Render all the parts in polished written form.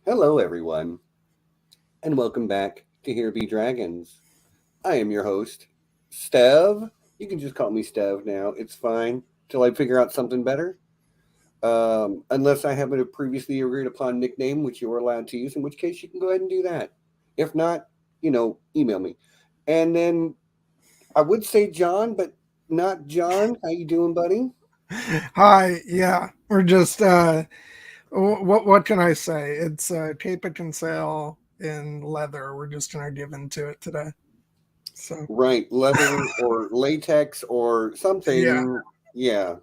Hello, everyone, and welcome back to Here Be Dragons. I am your host, Stev. You can just call me Stev now. It's fine till I figure out something better. Unless I have a previously agreed upon nickname, which you are allowed to use, in which case you can go ahead and do that. If not, email me. And then I would say John, but not John. How you doing, buddy? Hi, yeah, we're just what can I say? It's Cape and Sail in leather. We're just gonna give into it today. So Right, leather or latex or yeah, something. Yeah,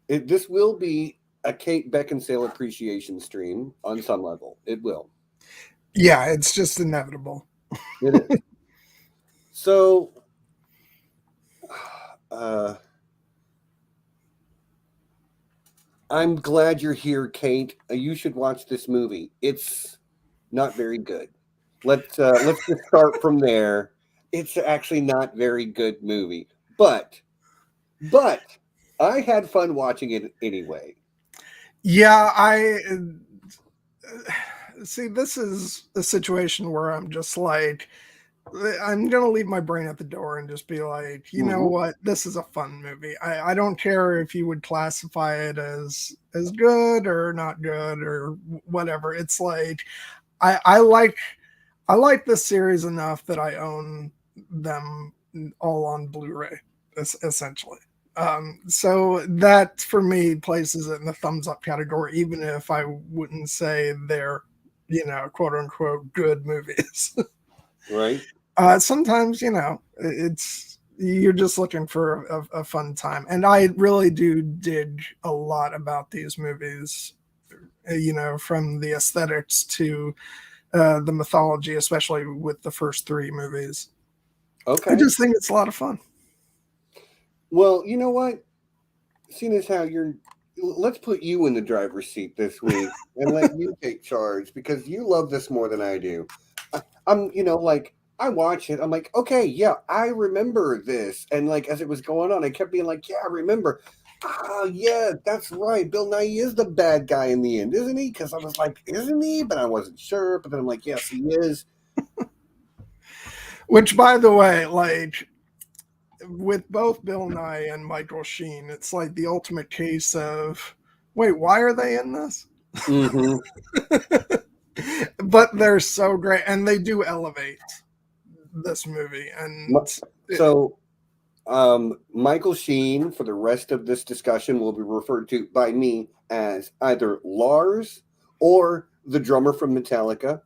this will be a Kate Beckinsale appreciation stream on some level. It will. yeah, it's just inevitable. It is. So, uh, I'm glad you're here, Kate. You should watch this movie. It's not very good. Let's just start from there. It's actually not very good movie, but I had fun watching it anyway. Yeah, I see. This is a situation where I'm just like, I'm gonna leave my brain at the door and just be like, you know Hmm. what, this is a fun movie. I don't care if you would classify it as good or not good or whatever. It's like I like this series enough that I own them all on Blu-ray, essentially. So that for me places it in the thumbs up category, even if I wouldn't say they're, quote unquote good movies. Right? Sometimes, it's you're just looking for a fun time, and I really do dig a lot about these movies. From the aesthetics to the mythology, especially with the first three movies. I Okay. just think it's a lot of fun. Well, you know what? Seeing as how let's put you in the driver's seat this week and let you take charge because you love this more than I do. Like I watch it, I'm like, okay, yeah, I remember this, and like as it was going on, I kept being like, yeah, I remember. Ah, yeah, that's right. Bill Nye is the bad guy in the end, isn't he? Because I was like, isn't he? But I wasn't sure. But then I'm like, yes, he is. Which, by the way, like with both Bill Nye and Michael Sheen, it's like the ultimate case of, wait, why are they in this? Mm-hmm. But they're so great, and they do elevate this movie. So Michael Sheen, for the rest of this discussion, will be referred to by me as either Lars or the drummer from Metallica,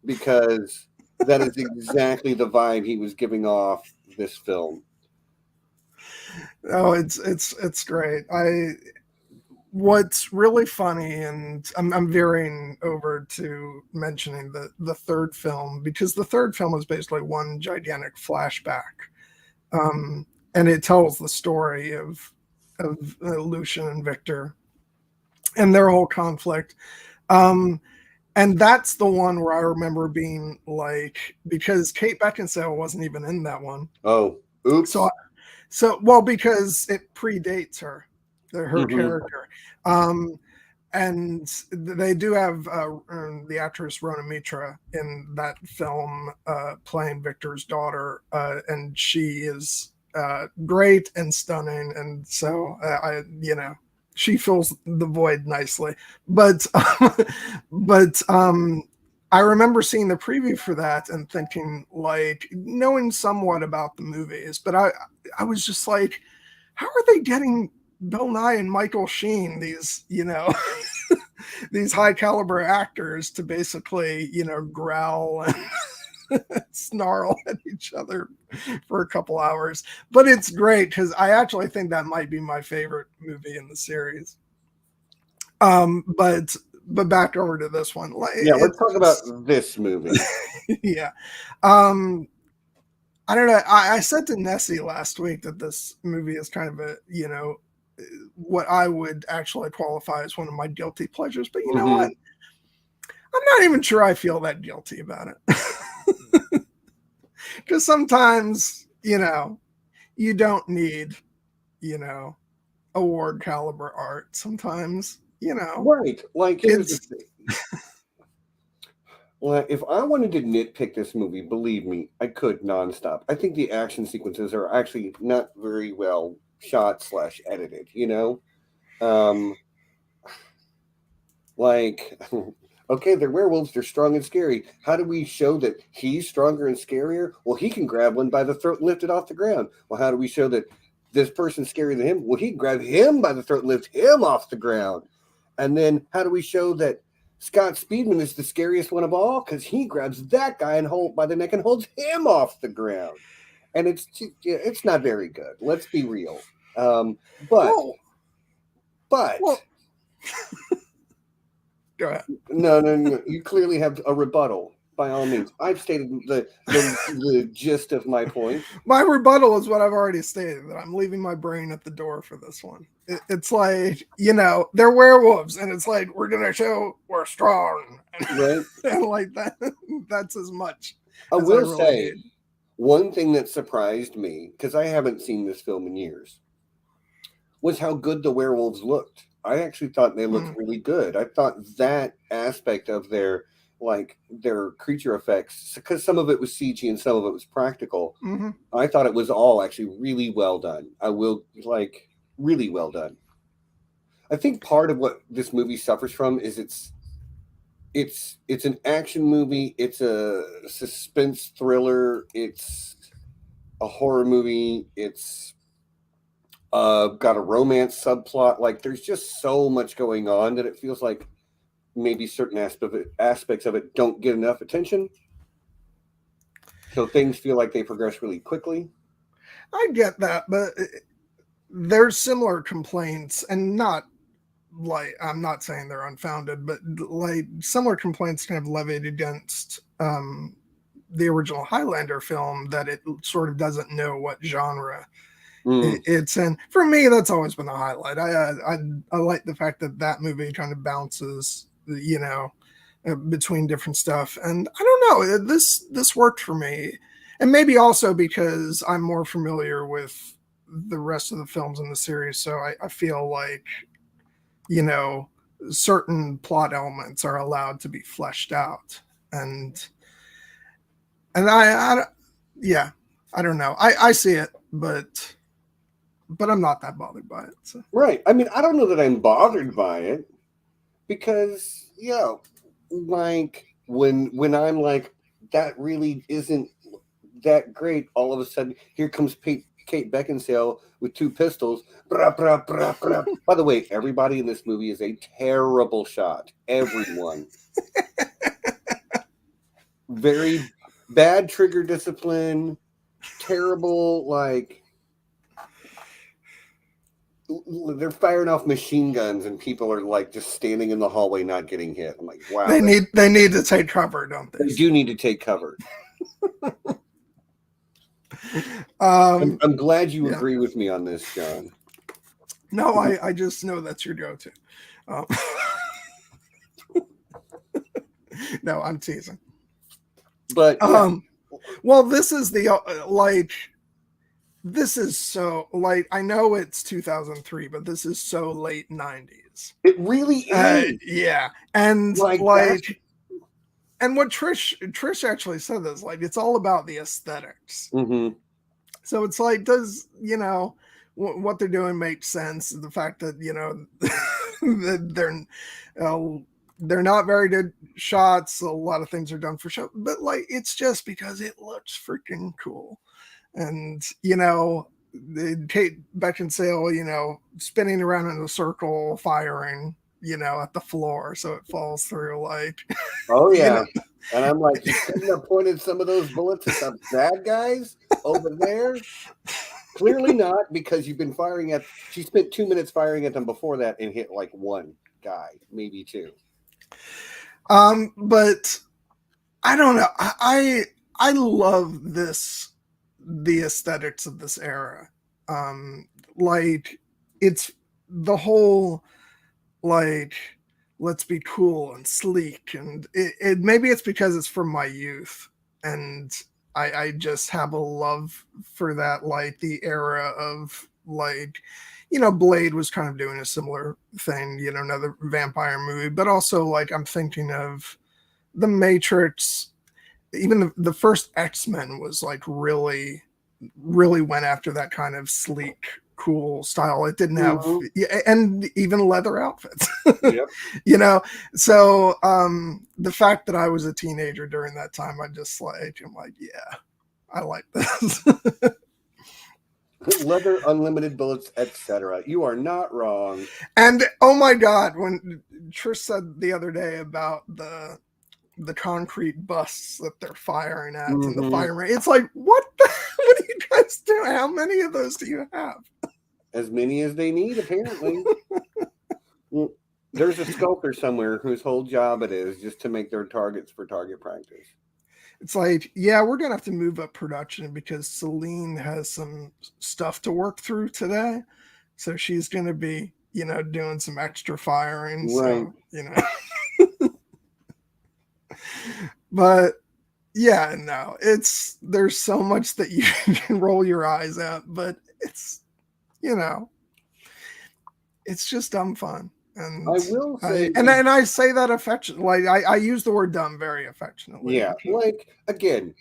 because that is exactly the vibe he was giving off this film. Oh, it's great. I What's really funny, and I'm veering over to mentioning the third film, because the third film is basically one gigantic flashback, um, and it tells the story of Lucian and Victor and their whole conflict. Um, and that's the one where I remember being like, because Kate Beckinsale wasn't even in that one, Oh, so oops. well, because it predates her Hmm. character. Um, and they do have the actress Rona Mitra in that film playing Victor's daughter, and she is great and stunning, and so she fills the void nicely. But but I remember seeing the preview for that and thinking, like, knowing somewhat about the movies, but I was just like, how are they getting Bill Nye and Michael Sheen, these, these high caliber actors, to basically, growl and snarl at each other for a couple hours? But it's great because I actually think that might be my favorite movie in the series. But back over to this one. Yeah, let's It's talk about just this movie. yeah. Um, I don't know. I said to Nessie last week that this movie is kind of a, what I would actually qualify as one of my guilty pleasures. But you know what? Hmm. I'm not even sure I feel that guilty about it. Because sometimes, you don't need, you know, award caliber art. Sometimes, Right. Like, here's the it's thing. Well, if I wanted to nitpick this movie, believe me, I could nonstop. I think the action sequences are actually not very well shot slash edited. Um, like, okay, they're werewolves. They're strong and scary. How do we show that he's stronger and scarier? Well, he can grab one by the throat and lift it off the ground. Well, how do we show that this person's scarier than him? Well, he can grab him by the throat and lift him off the ground. And then how do we show that Scott Speedman is the scariest one of all? Because he grabs that guy and hold by the neck and holds him off the ground. And it's not very good. Let's be real. But Well, go ahead. No. You clearly have a rebuttal. By all means, I've stated the gist of my point. My rebuttal is what I've already stated, that I'm leaving my brain at the door for this one. It's like, they're werewolves, and it's like, we're going to show we're strong. Right. And like that, that's as much. I will say, one thing that surprised me, because I haven't seen this film in years, was how good the werewolves looked. I actually thought they looked really good. I thought that aspect of their creature effects, because some of it was CG and some of it was practical. Mm-hmm. I thought it was all actually really well done. Really well done. I think part of what this movie suffers from is it's an action movie, it's a suspense thriller, it's a horror movie, it's got a romance subplot. Like, there's just so much going on that it feels like maybe certain aspects of it don't get enough attention. So things feel like they progress really quickly. I get that, but there's similar complaints, and not like, I'm not saying they're unfounded, but like similar complaints kind of levied against the original Highlander film, that it sort of doesn't know what genre it's in. For me, that's always been a highlight. I like the fact that movie kind of bounces, between different stuff, and I don't know, this worked for me, and maybe also because I'm more familiar with the rest of the films in the series, so I feel like certain plot elements are allowed to be fleshed out, and I don't know. I see it, but I'm not that bothered by it. So. Right. I mean, I don't know that I'm bothered by it, because like when I'm like, that really isn't that great, all of a sudden here comes Kate Beckinsale with two pistols. Blah, blah, blah, blah. By the way, everybody in this movie is a terrible shot. Everyone. Very bad trigger discipline. Terrible, like, they're firing off machine guns and people are like just standing in the hallway not getting hit. I'm like, wow. They need to take cover, don't they? They do need to take cover. I'm glad you agree with me on this, John. No, I just know that's your go-to. No, I'm teasing. But well, this is the this is so, like, I know it's 2003, but this is so late 90s. It really is. Yeah, and and what Trish actually said this, like, it's all about the aesthetics. Mm-hmm. So it's like, does what they're doing make sense? The fact that that they're not very good shots. A lot of things are done for show, but like, it's just because it looks freaking cool. And Kate Beckinsale, spinning around in a circle, firing, at the floor, so it falls through, like. Oh yeah. And I'm like, you couldn't have pointed some of those bullets at the bad guys over there? Clearly not, because you've been firing at. She spent 2 minutes firing at them before that and hit like one guy, maybe two. But I don't know. I love the aesthetics of this era. Like, it's the whole, like, let's be cool and sleek, and it maybe it's because it's from my youth, and I just have a love for that, like the era of, like, Blade was kind of doing a similar thing, another vampire movie, but also, like, I'm thinking of the Matrix, even the first X-Men was like really went after that kind of sleek, cool style. It didn't have, and even leather outfits. Yep. You know, so the fact that I was a teenager during that time, I'm like, yeah, I like this. Leather, unlimited bullets, etc. You are not wrong. And oh my God, when Trish said the other day about the concrete busts that they're firing at and the firing, it's like, what do you guys do? How many of those do you have? As many as they need, apparently. Well, there's a sculptor somewhere whose whole job it is just to make their targets for target practice. It's like, yeah, we're gonna have to move up production because Celine has some stuff to work through today, so she's gonna be, doing some extra firing. Right. So, but yeah, no, there's so much that you can roll your eyes at, but it's it's just dumb fun. And I will say, and I say that affectionately. Like I use the word dumb very affectionately. Yeah, like again,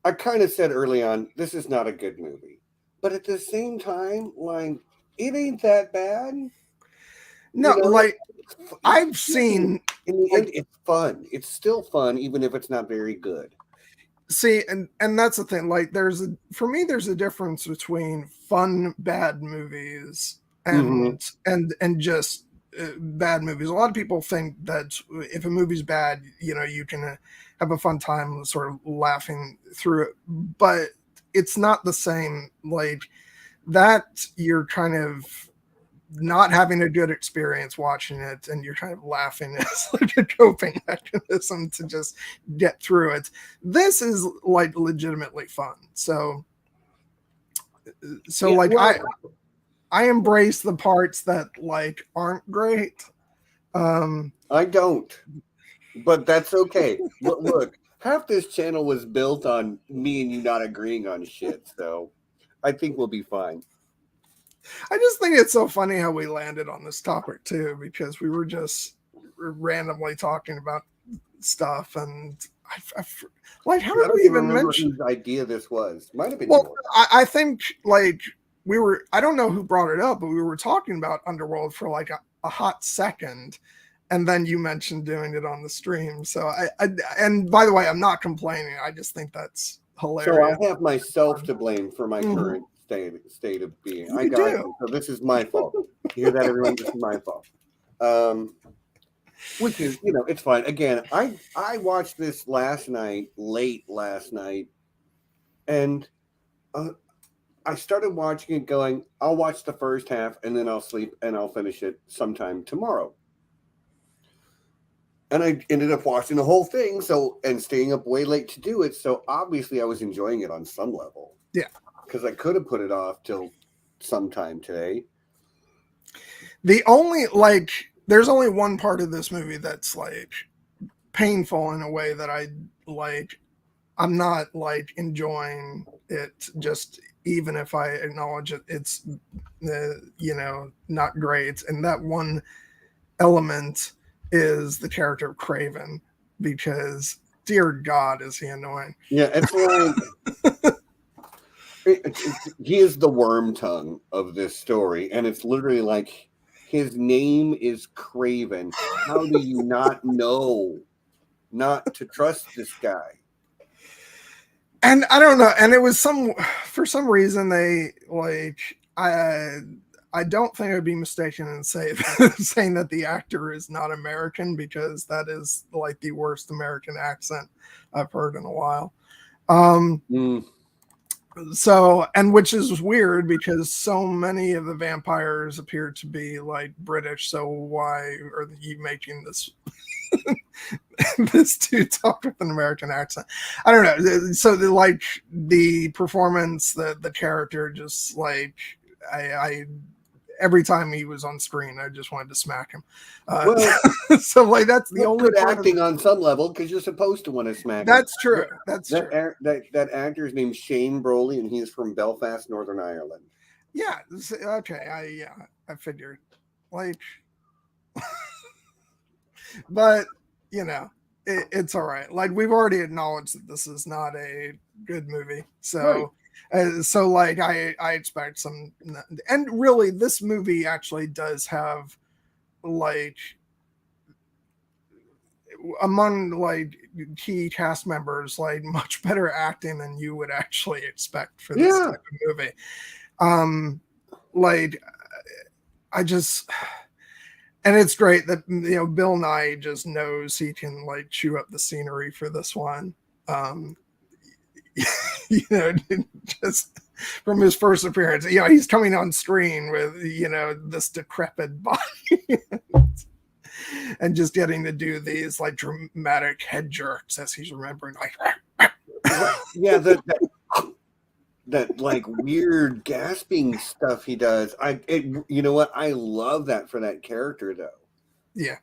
I kind of said early on, this is not a good movie, but at the same time, like it ain't that bad. No, like I've seen. In the end, it's fun. It's still fun, even if it's not very good. See, and that's the thing. Like, for me, there's a difference between fun bad movies and just bad movies. A lot of people think that if a movie's bad, you can have a fun time sort of laughing through it, but it's not the same. Like that, you're kind of not having a good experience watching it, and you're kind of laughing as like a coping mechanism to just get through it. This is like legitimately fun. So yeah, like I embrace the parts that like aren't great. I don't, but that's okay. Look, half this channel was built on me and you not agreeing on shit, so I think we'll be fine. I just think it's so funny how we landed on this topic too, because we were just randomly talking about stuff, and like how did we even mention whose idea this was? Might have been yours. I think like I don't know who brought it up, but we were talking about Underworld for like a hot second, and then you mentioned doing it on the stream. So and by the way, I'm not complaining. I just think that's hilarious. So I have myself to blame for my current state of being. I got it. So this is my fault. You hear that, everyone? This is my fault. Which is, it's fine. Again, I watched this late last night, and I started watching it going, I'll watch the first half and then I'll sleep and I'll finish it sometime tomorrow. And I ended up watching the whole thing, and staying up way late to do it. So obviously I was enjoying it on some level. Yeah. Because I could have put it off till sometime today. There's only one part of this movie that's like painful in a way that I'm not like enjoying it, just even if I acknowledge it's not great. And that one element is the character of Craven, because dear God, is he annoying. Yeah, it's like he is the worm tongue of this story, and it's literally like his name is Craven. How do you not know not to trust this guy? And I don't know. And it was for some reason they like I don't think I'd be mistaken in saying that the actor is not American, because that is like the worst American accent I've heard in a while. So, and which is weird because so many of the vampires appear to be like British. So why are you making this this dude talk with an American accent? I don't know. So the performance, the character, just like I every time he was on screen, I just wanted to smack him. So like that's the only good acting on some level, because you're supposed to want to smack him. That's true. That's true. That actor's named Shane Brolly, and he's from Belfast, Northern Ireland. Yeah. Okay. I figured. Like, but it's all right. Like, we've already acknowledged that this is not a good movie, so Right. so like I expect some, and really this movie actually does have like among like key cast members like much better acting than you would actually expect for this Yeah. type of movie. Like I just, and it's great that Bill Nye just knows he can like chew up the scenery for this one. Just from his first appearance, he's coming on screen with this decrepit body and just getting to do these like dramatic head jerks as he's remembering, like Yeah, that like weird gasping stuff he does. You know what? I love that for that character though. Yeah.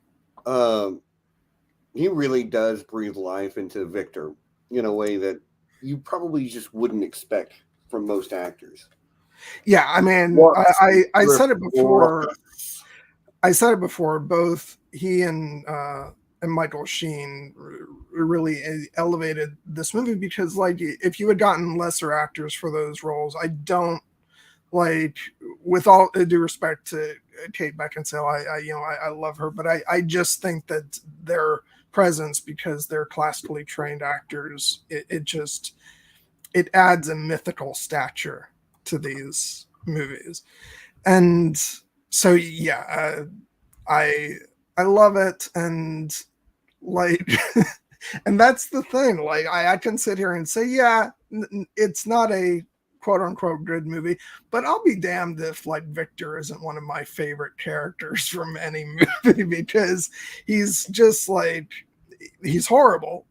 He really does breathe life into Victor in a way that you probably just wouldn't expect from most actors. Yeah, I mean, I said it before. I said it before. Both he and Michael Sheen really elevated this movie because, like, if you had gotten lesser actors for those roles, I don't like. With all due respect to Kate Beckinsale, I love her, but I just think that their presence, because they're classically trained actors, it adds a mythical stature to these movies. And so yeah, I love it, and like and that's the thing, like I can sit here and say, yeah, it's not a quote unquote good movie, but I'll be damned if like Victor isn't one of my favorite characters from any movie, because he's just like, he's horrible,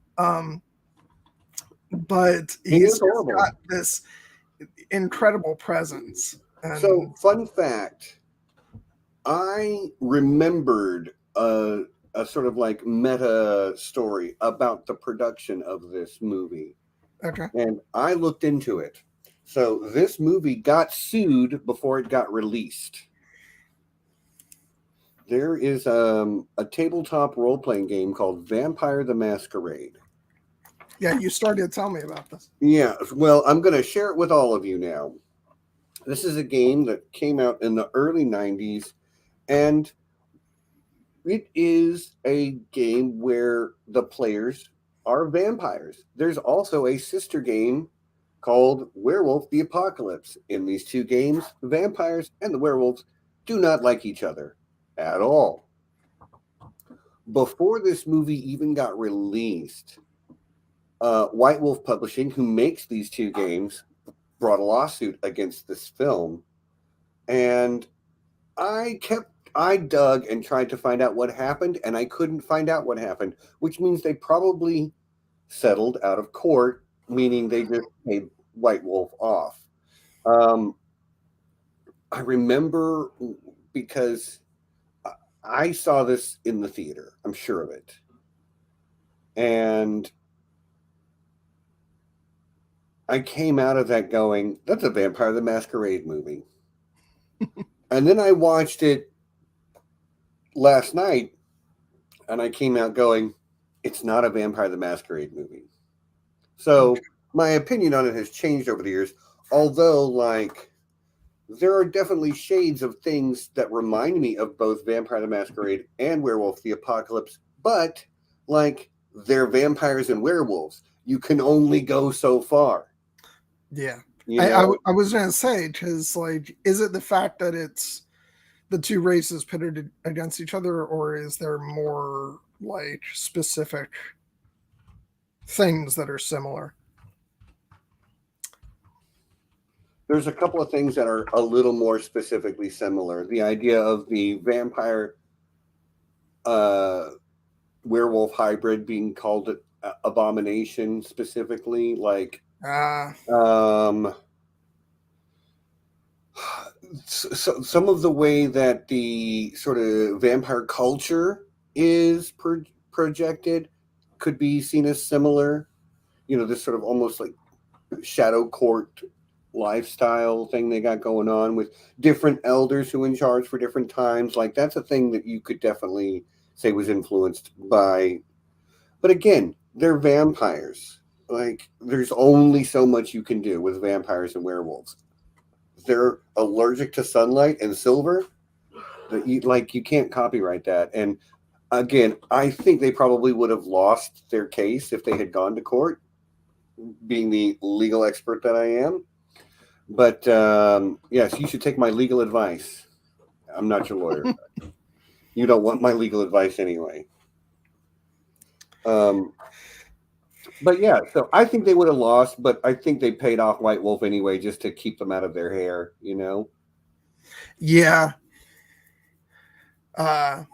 but he's got this incredible presence. And so, fun fact, I remembered a sort of like meta story about the production of this movie. Okay. And I looked into it. So this movie got sued before it got released. There is a tabletop role-playing game called Vampire the Masquerade. Yeah, you started to tell me about this. Yeah, well, I'm going to share it with all of you now. This is a game that came out in the early 90s, and it is a game where the players are vampires. There's also a sister game called Werewolf the Apocalypse. In these two games, the vampires and the werewolves do not like each other at all. Before this movie even got released, White Wolf Publishing, who makes these two games, brought a lawsuit against this film. And I dug and tried to find out what happened, and I couldn't find out what happened, which means they probably settled out of court, meaning they just paid White Wolf off. I remember because I saw this in the theater, I'm sure of it. And I came out of that going, that's a Vampire the Masquerade movie. And then I watched it last night, and I came out going, it's not a Vampire the Masquerade movie. So my opinion on it has changed over the years, although, like, there are definitely shades of things that remind me of both Vampire the Masquerade and Werewolf the Apocalypse, but, like, they're vampires and werewolves. You can only go so far. Yeah. I was going to say, because, like, is it the fact that it's the two races pitted against each other, or is there more, like, specific things that are similar? There's a couple of things that are a little more specifically similar. The idea of the vampire werewolf hybrid being called abomination specifically, like so some of the way that the sort of vampire culture is projected could be seen as similar. This sort of almost like shadow court lifestyle thing they got going on with different elders who are in charge for different times. Like, that's a thing that you could definitely say was influenced by But again, they're vampires. Like, there's only so much you can do with vampires and werewolves. They're allergic to sunlight and silver. You can't copyright that. And again, I think they probably would have lost their case if they had gone to court, being the legal expert that I am. But yes, you should take my legal advice. I'm not your lawyer. You don't want my legal advice anyway. But yeah, so I think they would have lost, but I think they paid off White Wolf anyway just to keep them out of their hair, you know? Yeah. Yeah,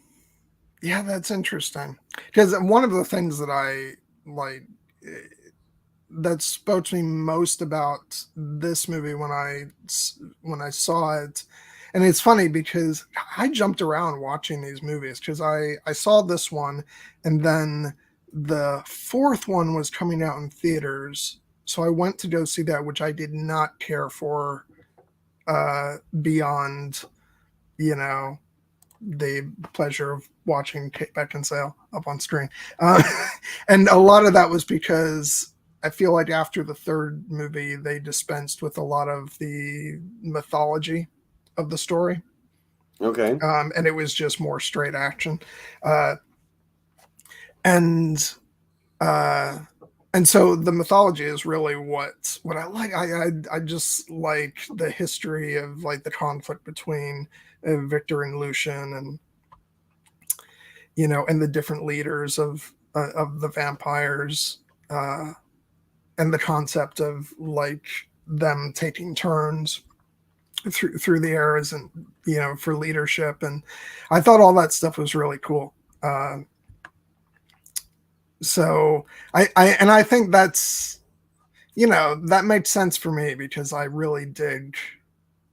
that's interesting. Because one of the things that I like that spoke to me most about this movie when I saw it, and it's funny because I jumped around watching these movies because I saw this one, and then the fourth one was coming out in theaters, so I went to go see that, which I did not care for beyond, you know, the pleasure of watching Kate Beckinsale up on screen. And a lot of that was because I feel like after the third movie, they dispensed with a lot of the mythology of the story. Okay. And it was just more straight action. And so the mythology is really what I like. I just like the history of like the conflict between Victor and Lucian, and and the different leaders of the vampires, and the concept of like them taking turns through the eras, and for leadership. And I thought all that stuff was really cool. So I think that's that makes sense for me because I really dig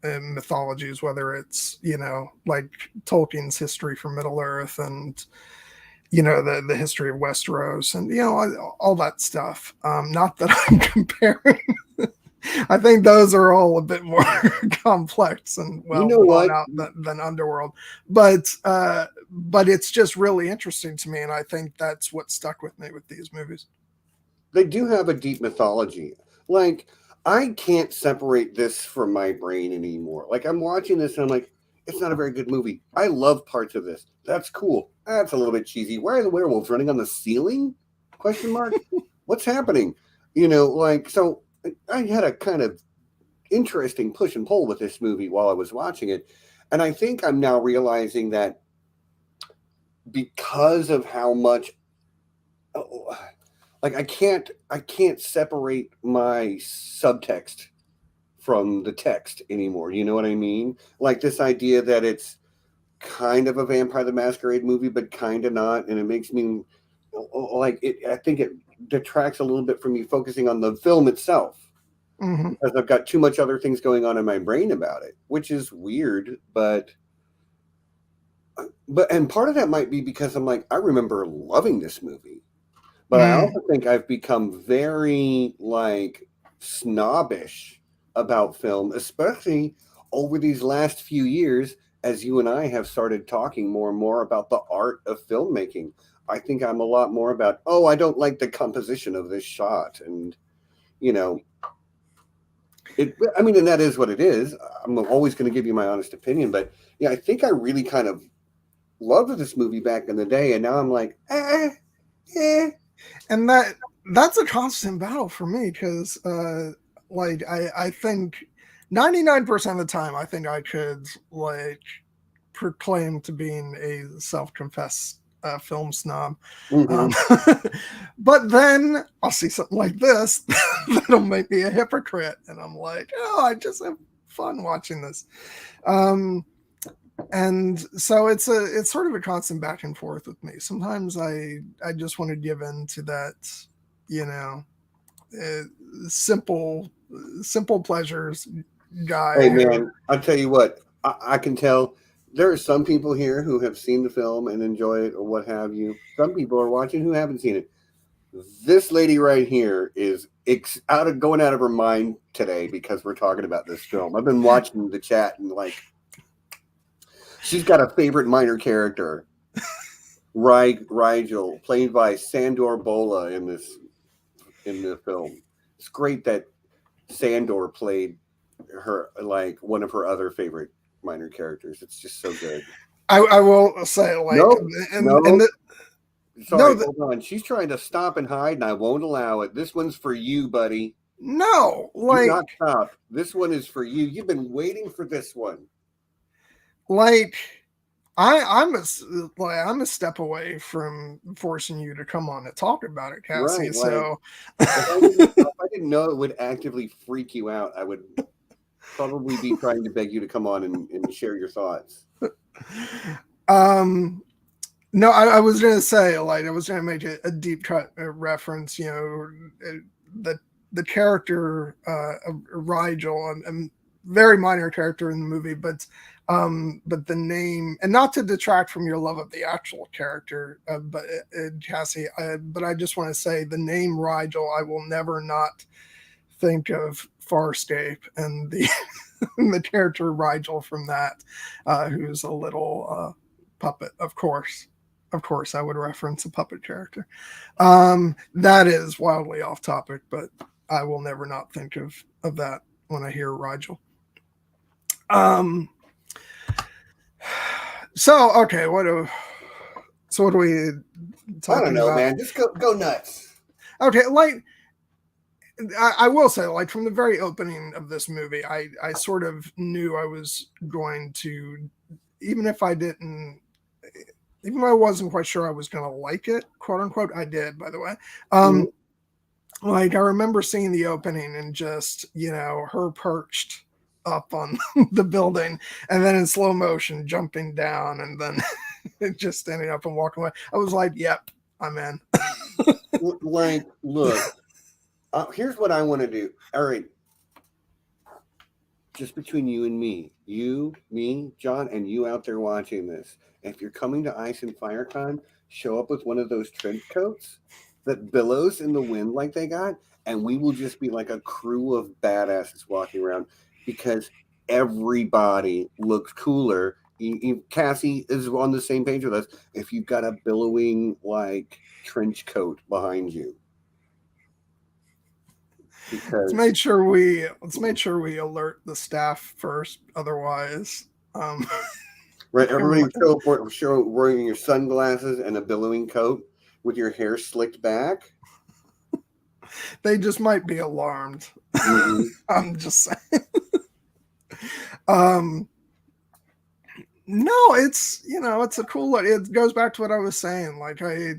mythologies, whether it's like Tolkien's history for Middle Earth, and the history of Westeros, and all that stuff. Not that I'm comparing. I think those are all a bit more complex and thought out than Underworld, but it's just really interesting to me, and I think that's what stuck with me with these movies. They do have a deep mythology. Like, I can't separate this from my brain anymore. Like, I'm watching this and I'm like, it's not a very good movie. I love parts of this. That's cool. That's a little bit cheesy. Why are the werewolves running on the ceiling? Question mark. What's happening? So I had a kind of interesting push and pull with this movie while I was watching it. And I think I'm now realizing that because of how much I can't separate my subtext from the text anymore. You know what I mean? Like this idea that it's kind of a Vampire the Masquerade movie, but kind of not. And it makes me I think it detracts a little bit from me focusing on the film itself. Mm-hmm. Because I've got too much other things going on in my brain about it, which is weird. But and part of that might be because I'm like, I remember loving this movie. But I also think I've become very snobbish about film, especially over these last few years, as you and I have started talking more and more about the art of filmmaking. I think I'm a lot more about, I don't like the composition of this shot. And, and that is what it is. I'm always going to give you my honest opinion. But yeah, I think I really kind of loved this movie back in the day. And now I'm like, And that's a constant battle for me because, I think 99% of the time, I think I could proclaim to being a self-confessed film snob. Mm-hmm. But then I'll see something like this that'll make me a hypocrite, and I'm like, I just have fun watching this. And so it's sort of a constant back and forth with me. Sometimes I just want to give in to that, simple pleasures guy. Hey man, I'll tell you what, I can tell there are some people here who have seen the film and enjoy it or what have you. Some people are watching who haven't seen it. This lady right here is going out of her mind today because we're talking about this film. I've been watching the chat and she's got a favorite minor character. Rigel, played by Sandor Bola in the film. It's great that Sandor played her like one of her other favorite minor characters. It's just so good. I will say, like, No, and no. Sorry, no, hold on. She's trying to stop and hide, and I won't allow it. This one's for you, buddy. no, Do like, not stop. This one is for you. You've been waiting for this one. like, I'm a step away from forcing you to come on and talk about it, Cassie. Right. So If I didn't know it would actively freak you out, I would probably be trying to beg you to come on and share your thoughts. No, I was gonna say, like, I was gonna make a deep cut reference. You know, the character of Rigel, a very minor character in the movie, but the name, and not to detract from your love of the actual character, but Cassie, but I just want to say the name Rigel, I will never not think of Farscape and the the character Rigel from that, who's a little puppet, of course. Of course, I would reference a puppet character. That is wildly off topic, but I will never not think of that when I hear Rigel. So okay, what do we talking I don't know, about? man. Just go nuts. Okay, like I will say, like, from the very opening of this movie, I sort of knew I was going to, even if I didn't, even though I wasn't quite sure I was going to like it, quote unquote, I did, by the way. Like, I remember seeing the opening and just, you know, her perched up on the building and then in slow motion jumping down and then just standing up and walking away. I was like, yep, I'm in. Like, look, here's what I want to do. All right. Just between you and me, me, John, and you out there watching this. If you're coming to Ice and Fire Con, show up with one of those trench coats that billows in the wind like they got, and we will just be like a crew of badasses walking around because everybody looks cooler. Cassie is on the same page with us. If you've got a billowing like trench coat behind you, because let's make sure we alert the staff first. Otherwise, right, everybody show wearing your sunglasses and a billowing coat with your hair slicked back. They just might be alarmed. Mm-hmm. I'm just saying. No, it's, you know, it's a cool look. It goes back to what I was saying. Like, I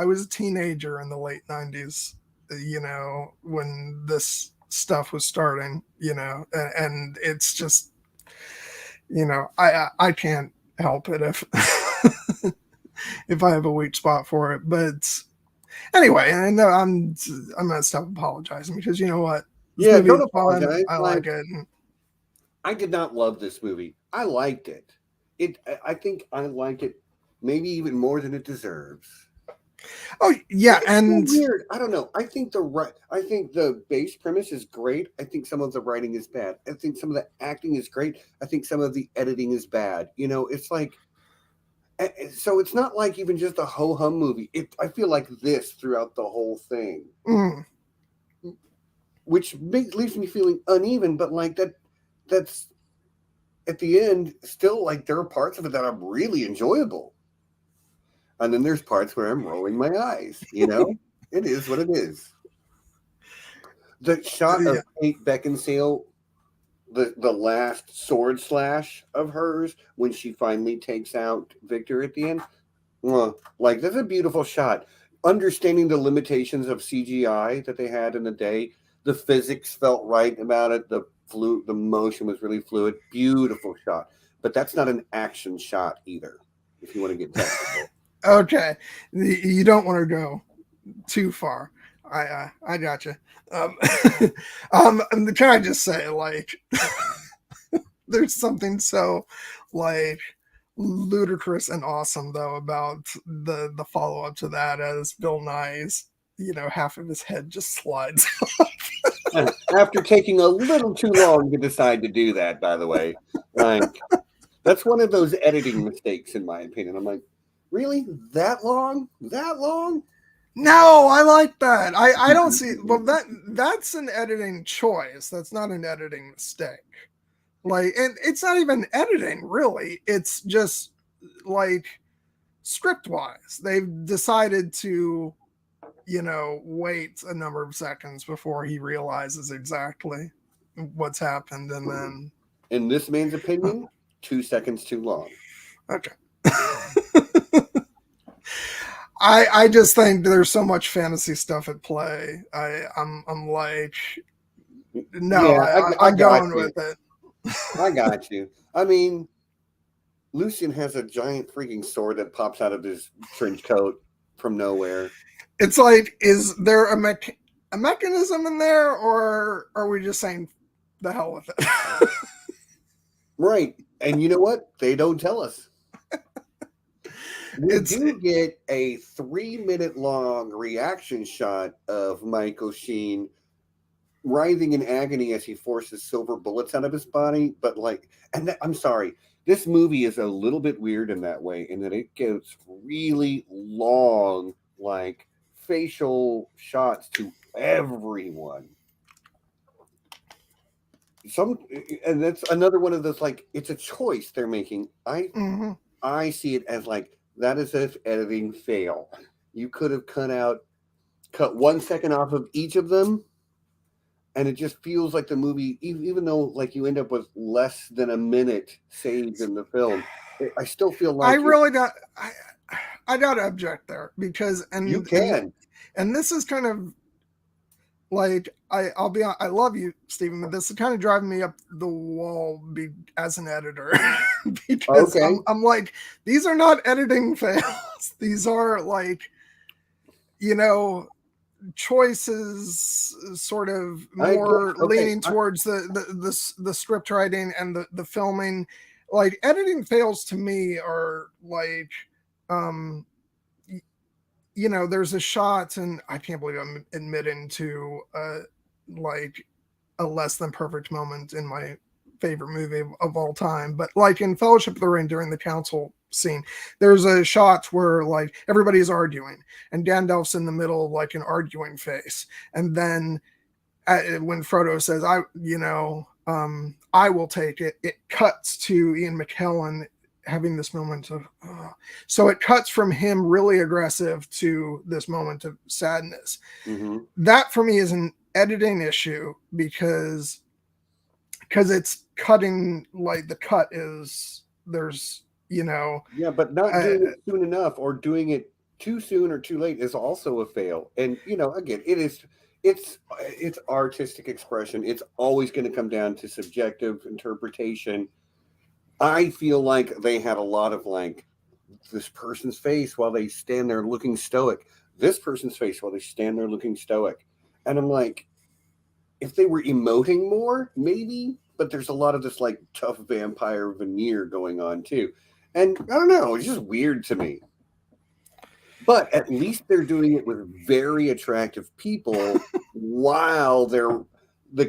was a teenager in the late 90s, you know, when this stuff was starting, you know, and it's just, you know, I can't help it if if I have a weak spot for it. But anyway, and I'm gonna stop apologizing because, you know what? Yeah, don't apologize. I like it. I did not love this movie. I liked it. I think I like it maybe even more than it deserves. Oh yeah, and so weird. I don't know. I think the base premise is great. I think some of the writing is bad. I think some of the acting is great. I think some of the editing is bad. You know, it's like, so it's not like even just a ho hum movie. I feel like this throughout the whole thing, which leaves me feeling uneven. But like that's at the end, still, like, there are parts of it that are really enjoyable. And then there's parts where I'm rolling my eyes, you know? It is what it is. The shot of Kate Beckinsale, the last sword slash of hers, when she finally takes out Victor at the end, like, that's a beautiful shot. Understanding the limitations of CGI that they had in the day, the physics felt right about it, the motion was really fluid. Beautiful shot. But that's not an action shot either, if you want to get technical. Okay. You don't want to go too far. I gotcha. Can I just say, like, there's something so, like, ludicrous and awesome, though, about the follow-up to that, as Bill Nye's, you know, half of his head just slides off. After taking a little too long to decide to do that, by the way. Like, that's one of those editing mistakes, in my opinion. I'm like, Really? That long? That long? No, I like that. I don't see. Well, that's an editing choice. That's not an editing mistake. Like, and it's not even editing really. It's just like script wise, they've decided to, wait a number of seconds before he realizes exactly what's happened, and then. In this man's opinion, 2 seconds too long. Okay. I just think there's so much fantasy stuff at play. I'm like, no, Yeah, I'm got going you. with it. I got you. I mean, Lucian has a giant freaking sword that pops out of his trench coat from nowhere. It's like, is there a mechanism in there, or are we just saying the hell with it? Right. And you know what? They don't tell us. We do get a 3-minute long reaction shot of Michael Sheen writhing in agony as he forces silver bullets out of his body. But I'm sorry, this movie is a little bit weird in that way, in that it gives really long, facial shots to everyone. And that's another one of those, it's a choice they're making. I see it as that is an editing fail. You could have cut 1 second off of each of them, and it just feels like the movie, even though you end up with less than a minute saved in the film, I still feel like I really don't. I gotta object there, because you can. And this is kind of like, I'll be honest, I love you, Stephen, but this is kind of driving me up the wall as an editor. Because Okay. I'm like, these are not editing fails. These are choices, sort of more leaning towards the script writing and the filming. Like, editing fails to me are there's a shot, and I can't believe I'm admitting to a less than perfect moment in my favorite movie of all time, but in Fellowship of the Ring, during the council scene, there's a shot where everybody's arguing, and Gandalf's in the middle of an arguing phase, and then when Frodo says, I will take it, it cuts to Ian McKellen having this moment of so it cuts from him really aggressive to this moment of sadness. That for me is an editing issue, because it's cutting, the cut is, there's yeah, but not doing it soon enough, or doing it too soon or too late, is also a fail. And again, it's artistic expression. It's always going to come down to subjective interpretation. I feel like they had a lot of this person's face while they stand there looking stoic, this person's face while they stand there looking stoic. And I'm like, if they were emoting more, maybe, but there's a lot of this tough vampire veneer going on too. And I don't know, it's just weird to me. But at least they're doing it with very attractive people while the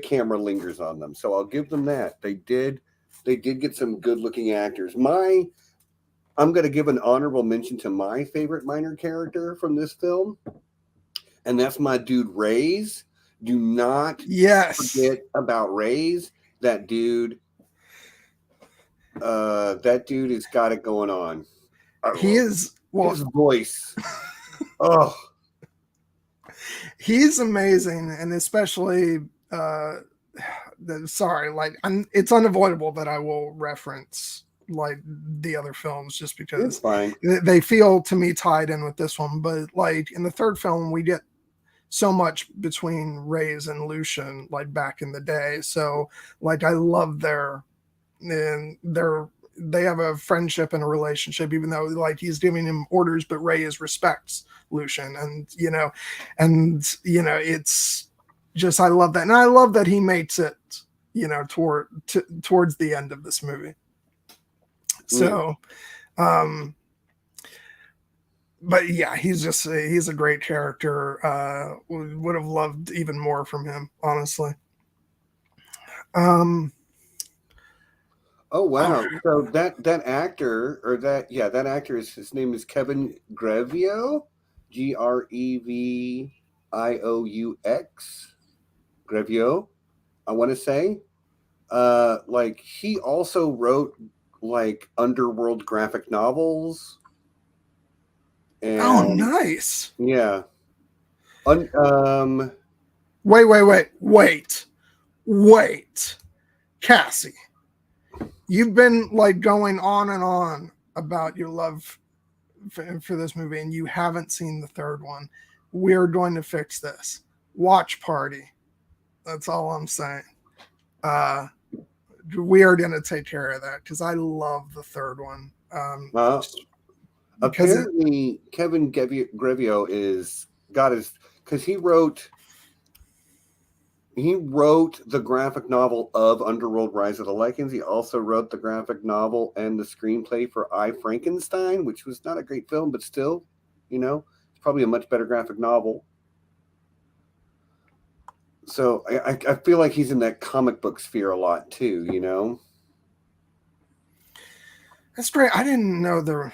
camera lingers on them. So I'll give them that. They did get some good looking actors. I'm going to give an honorable mention to my favorite minor character from this film, and that's my dude Reyes. Do not forget about Reyes. That dude has got it going on. He is, his voice. Oh, he's amazing, and especially it's unavoidable that I will reference the other films, just because they feel to me tied in with this one. But in the third film, we get so much between Reyes and Lucian back in the day. So I love they have a friendship and a relationship, even though he's giving him orders, but Reyes respects Lucian, and it's just, I love that. And I love that he makes it towards the end of this movie. So but yeah, he's a great character. Would have loved even more from him, honestly. Oh wow! So that actor or that actor is his name is Kevin Grevioux, Grevioux. Grevioux, I want to say. Like he also wrote like Underworld graphic novels, Oh, and nice. yeah. Wait. Cassie, you've been like going on and on about your love for this movie, and you haven't seen the third one. We're going to fix this. Watch party. That's all I'm saying. We are going to take care of that because I love the third one. Because Apparently, Kevin Grevioux is got his because he wrote the graphic novel of Underworld: Rise of the Lycans. He also wrote the graphic novel and the screenplay for I, Frankenstein, which was not a great film, but still, it's probably a much better graphic novel. So I feel like he's in that comic book sphere a lot too. That's great. I didn't know there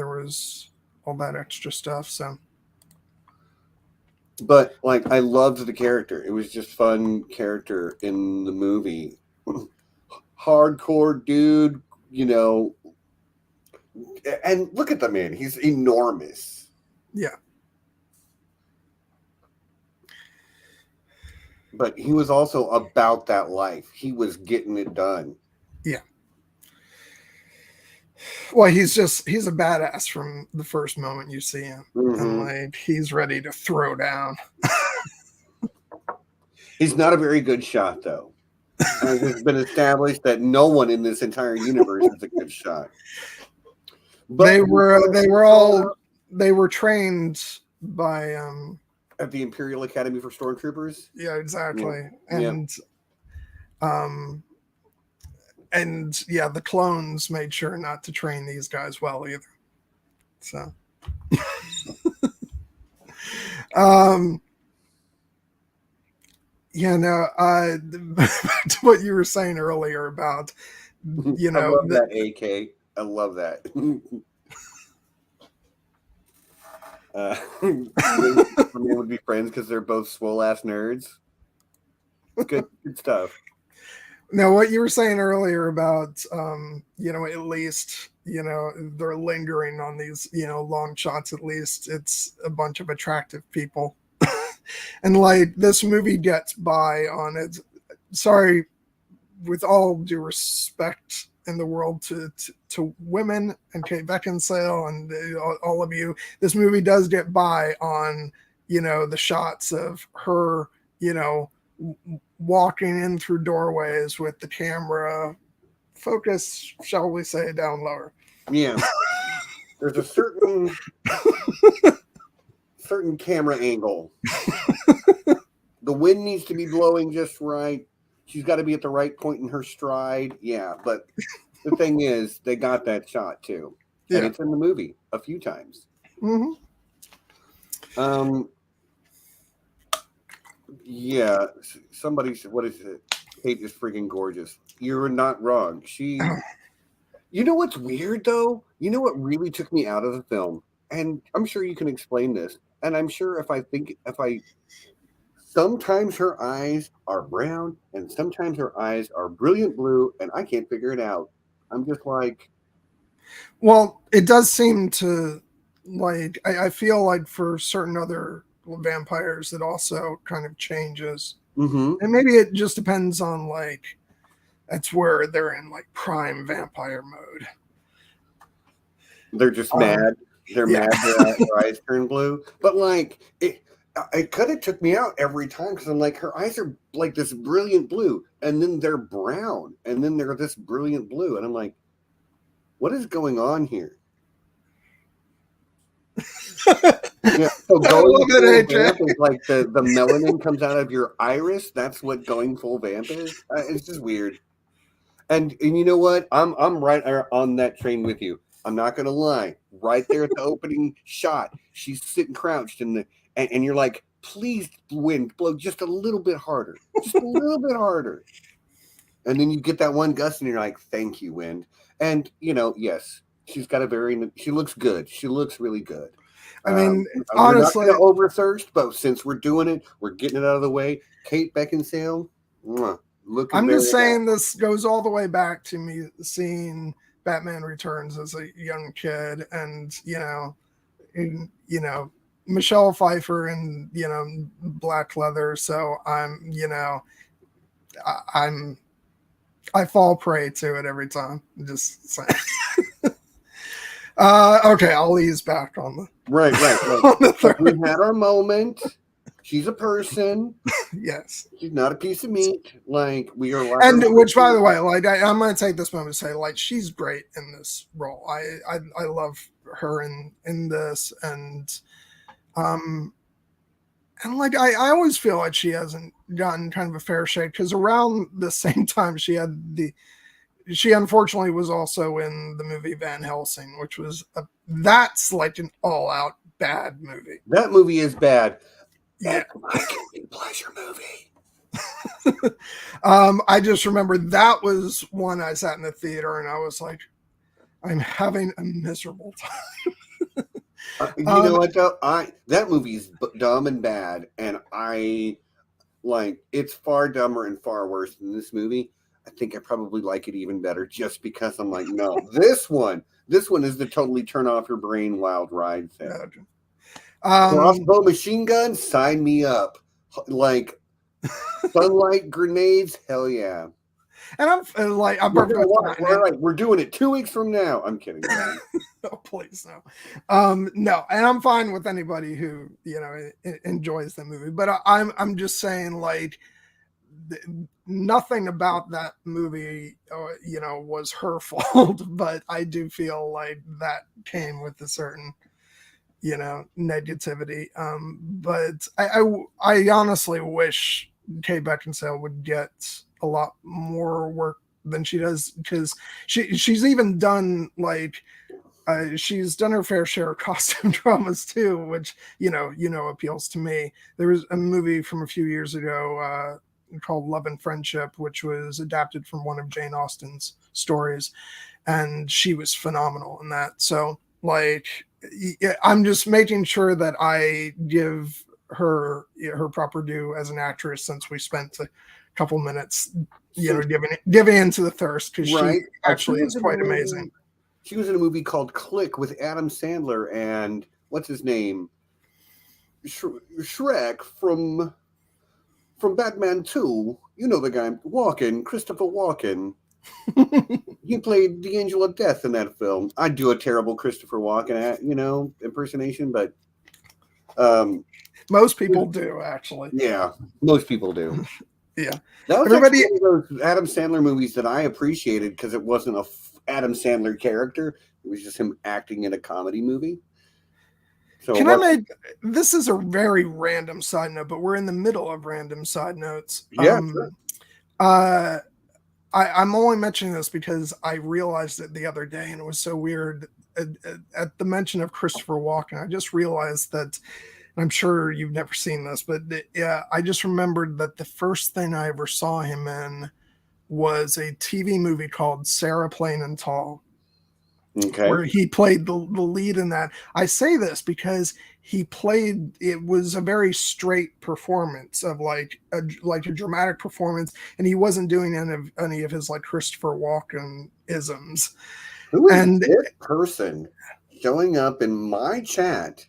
was all that extra stuff. So, but like I loved the character. It was just fun character in the movie. Hardcore dude, and look at the man. He's enormous. Yeah. But he was also about that life. He was getting it done. Yeah. Well, he's a badass from the first moment you see him. Mm-hmm. And like he's ready to throw down. He's not a very good shot though. And it's been established that no one in this entire universe is a good shot. But they were trained by at the Imperial Academy for Stormtroopers. Yeah, exactly. Yeah. And the clones made sure not to train these guys well either. So back to what you were saying earlier about I love that AK. I love that. They would be friends because they're both swole ass nerds. Good stuff. Now, what you were saying earlier about, at least, they're lingering on these, long shots. At least it's a bunch of attractive people, and like this movie gets by on it. Sorry, with all due respect in the world to women and Kate Beckinsale and all of you, this movie does get by on the shots of her walking in through doorways with the camera focus, shall we say, down lower. Yeah, there's a certain camera angle. The wind needs to be blowing just right. She's got to be at the right point in her stride. Yeah, but the thing is, they got that shot too, and it's in the movie a few times. Mm-hmm. Yeah, somebody said, what is it? Kate is freaking gorgeous. You're not wrong. You know what's weird though? You know what really took me out of the film? And I'm sure you can explain this. And I'm sure if I sometimes her eyes are brown and sometimes her eyes are brilliant blue and I can't figure it out. I'm just like, well, it does seem to like, I feel like for certain other vampires it also kind of changes. Mm-hmm. And maybe it just depends on like that's where they're in like prime vampire mode. They're just mad. They're mad their eyes turn blue. But like it kind of took me out every time because I'm like, her eyes are like this brilliant blue and then they're brown and then they're this brilliant blue and I'm like, what is going on here? Yeah, so going full vamp is like the melanin comes out of your iris. That's what going full vamp is. It's just weird. And you know what? I'm right on that train with you. I'm not gonna lie. Right there at the opening shot, she's sitting crouched and you're like, please wind blow just a little bit harder, just a little bit harder. And then you get that one gust, and you're like, "Thank you, wind." And yes, she looks good. She looks really good. I mean, We're not honestly, going to overthirst, but since we're doing it, we're getting it out of the way. Kate Beckinsale, looking I'm very just nice. saying this goes all the way back to me seeing Batman Returns as a young kid, and Michelle Pfeiffer and black leather. So I fall prey to it every time. Just saying. Okay, I'll ease back on the Right. on the third. We had our moment. She's a person. Yes. She's not a piece of meat. Like, we are. And which, by the way, like I'm going to take this moment to say, like, she's great in this role. I love her in this, and like I always feel like she hasn't gotten kind of a fair shake, because around the same time she unfortunately was also in the movie Van Helsing, which was that's like an all-out bad movie. That movie is bad. Yeah, my guilty pleasure movie. I just remember that was one I sat in the theater and I was like, I'm having a miserable time. You know what though? That movie is dumb and bad, and it's far dumber and far worse than this movie. I think I probably like it even better just because I'm like, no, this one is the totally turn off your brain wild ride thing. Crossbow machine gun, sign me up. Like sunlight grenades, hell yeah. And I'm we're doing it 2 weeks from now. I'm kidding. Oh, please no. No, and I'm fine with anybody who enjoys the movie, but I'm just saying, like, nothing about that movie was her fault, but I do feel like that came with a certain negativity. But I honestly wish Kate Beckinsale would get a lot more work than she does, because she's even done she's done her fair share of costume dramas too, which appeals to me. There was a movie from a few years ago called Love and Friendship, which was adapted from one of Jane Austen's stories, and she was phenomenal in that. So, like, I'm just making sure that I give her proper due as an actress, since we spent a couple minutes giving into the thirst, because she actually is quite amazing. She was in a movie called Click with Adam Sandler and what's his name, Shrek from Batman 2. You know the guy, Christopher Walken. He played the Angel of Death in that film. I do a terrible Christopher Walken impersonation, but most people do, actually. Yeah, most people do. Yeah, that was one of those Adam Sandler movies that I appreciated because it wasn't a Adam Sandler character; it was just him acting in a comedy movie. So this is a very random side note, but we're in the middle of random side notes. Yeah. Sure. I'm only mentioning this because I realized it the other day, and it was so weird. At the mention of Christopher Walken, I just realized that, I'm sure you've never seen this, but I just remembered that the first thing I ever saw him in was a TV movie called Sarah Plain and Tall. Okay. Where he played the lead in that. I say this because it was a very straight performance of like a dramatic performance, and he wasn't doing any of his like Christopher Walken isms. Who is this person showing up in my chat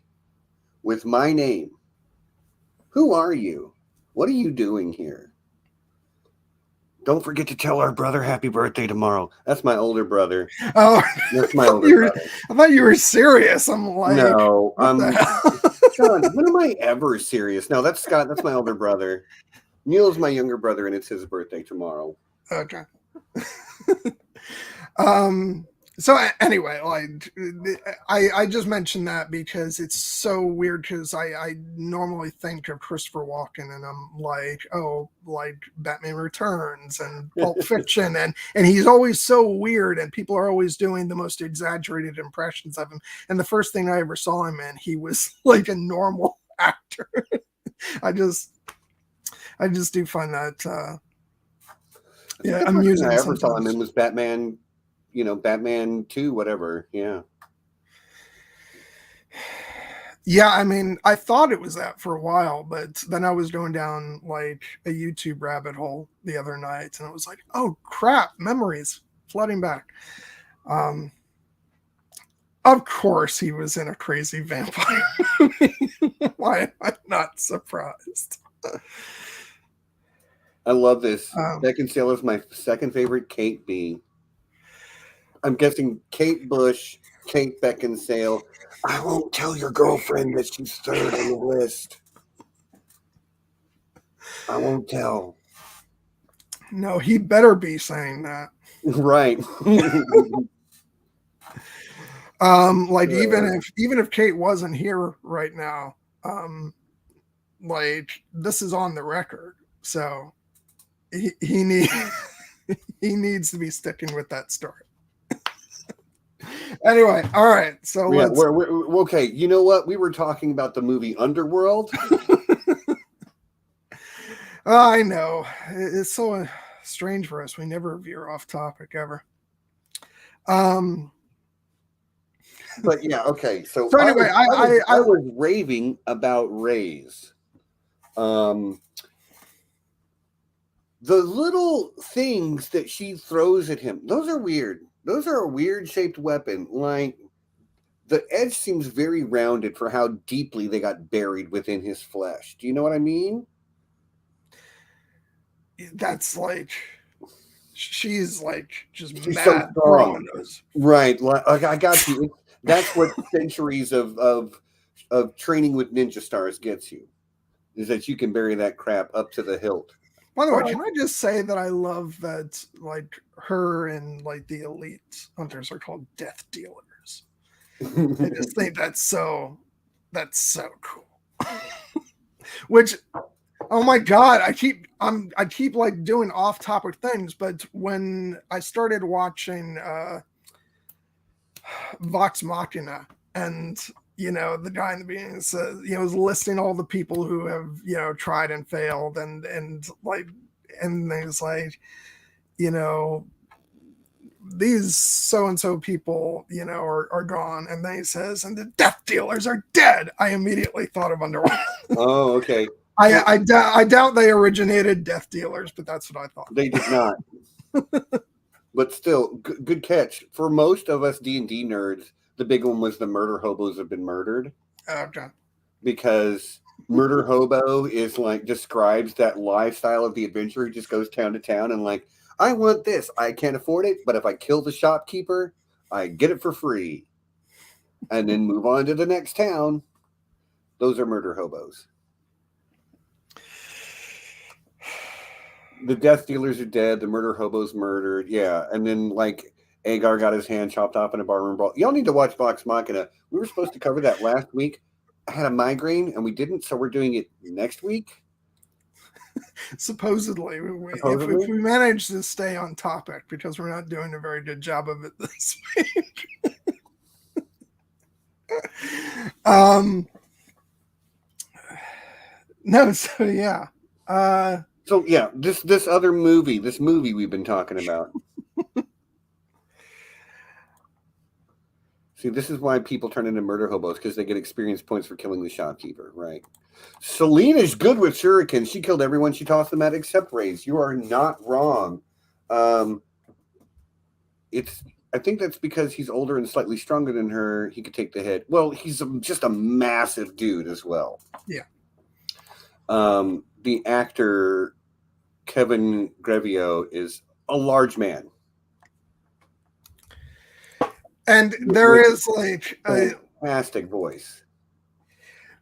with my name? Who are you? What are you doing here? Don't forget to tell our brother happy birthday tomorrow. That's my older brother. Oh, that's my older brother. I thought you were serious. I'm like, no, John, when am I ever serious? No, that's Scott. That's my older brother. Neil's my younger brother, and it's his birthday tomorrow. Okay. So anyway, like I just mentioned that because it's so weird, because I normally think of Christopher Walken and I'm like, oh, like Batman Returns and Pulp Fiction, and he's always so weird, and people are always doing the most exaggerated impressions of him. And the first thing I ever saw him in, he was like a normal actor. I just do find that Yeah, The first thing amusing I ever saw him sometimes. in was Batman, Batman 2, whatever. Yeah. Yeah, I mean, I thought it was that for a while, but then I was going down like a YouTube rabbit hole the other night, and I was like, "Oh crap, memories flooding back." Um, of course, he was in a crazy vampire movie. Why am I not surprised? I love this. Um, Beckinsale is my second favorite Kate B. I'm guessing Kate Bush, Kate Beckinsale. I won't tell your girlfriend that she's third on the list. I won't tell. no, he better be saying that. Right. Like even if Kate wasn't here right now, like this is on the record, so he need he needs to be sticking with that story. Anyway, all right, so Yeah, let's. we're okay. You know what? We were talking about the movie Underworld. I know it's so strange for us. We never veer off topic ever. But yeah, okay. So Anyway, I was raving about Rays. The little things that she throws at him, those are weird. Those are a weird shaped weapon. Like the edge seems very rounded for how deeply they got buried within his flesh. Do you know what I mean? that's like she's like just She's mad so strong. throwing those. Right. Like I got you. That's what centuries of training with ninja stars gets you. Is that you can bury that crap up to the hilt. By the way, can I just say that I love that like her and like the elite hunters are called death dealers. I just think that's so cool. Which, oh my god, I keep like doing off topic things, but when I started watching Vox Machina, and the guy in the beginning says, is listing all the people who have tried and failed, and like, and he's like, these so and so people are gone, and then he says, and the death dealers are dead. I immediately thought of Underworld. Oh, okay. I doubt they originated death dealers, but that's what I thought. They did not. But still, good catch. For most of us D&D nerds, the big one was the murder hobos have been murdered. Okay. Because murder hobo is like describes that lifestyle of the adventurer who just goes town to town and like, I want this. I can't afford it, but if I kill the shopkeeper, I get it for free. And then move on to the next town. Those are murder hobos. The death dealers are dead. The murder hobo's murdered. Yeah. And then like Agar got his hand chopped off in a barroom brawl. Y'all need to watch Vox Machina. We were supposed to cover that last week. I had a migraine and we didn't, so we're doing it next week. Supposedly. If we manage to stay on topic, because we're not doing a very good job of it this week. No, so yeah. So yeah, this other movie, this movie we've been talking about. See, this is why people turn into murder hobos, because they get experience points for killing the shopkeeper, right? Selena's good with shurikens. She killed everyone she tossed them at except Rays. You are not wrong. I think that's because he's older and slightly stronger than her. He could take the hit. Well, he's just a massive dude as well. Yeah. The actor Kevin Grevio is a large man. And there is like a fantastic voice.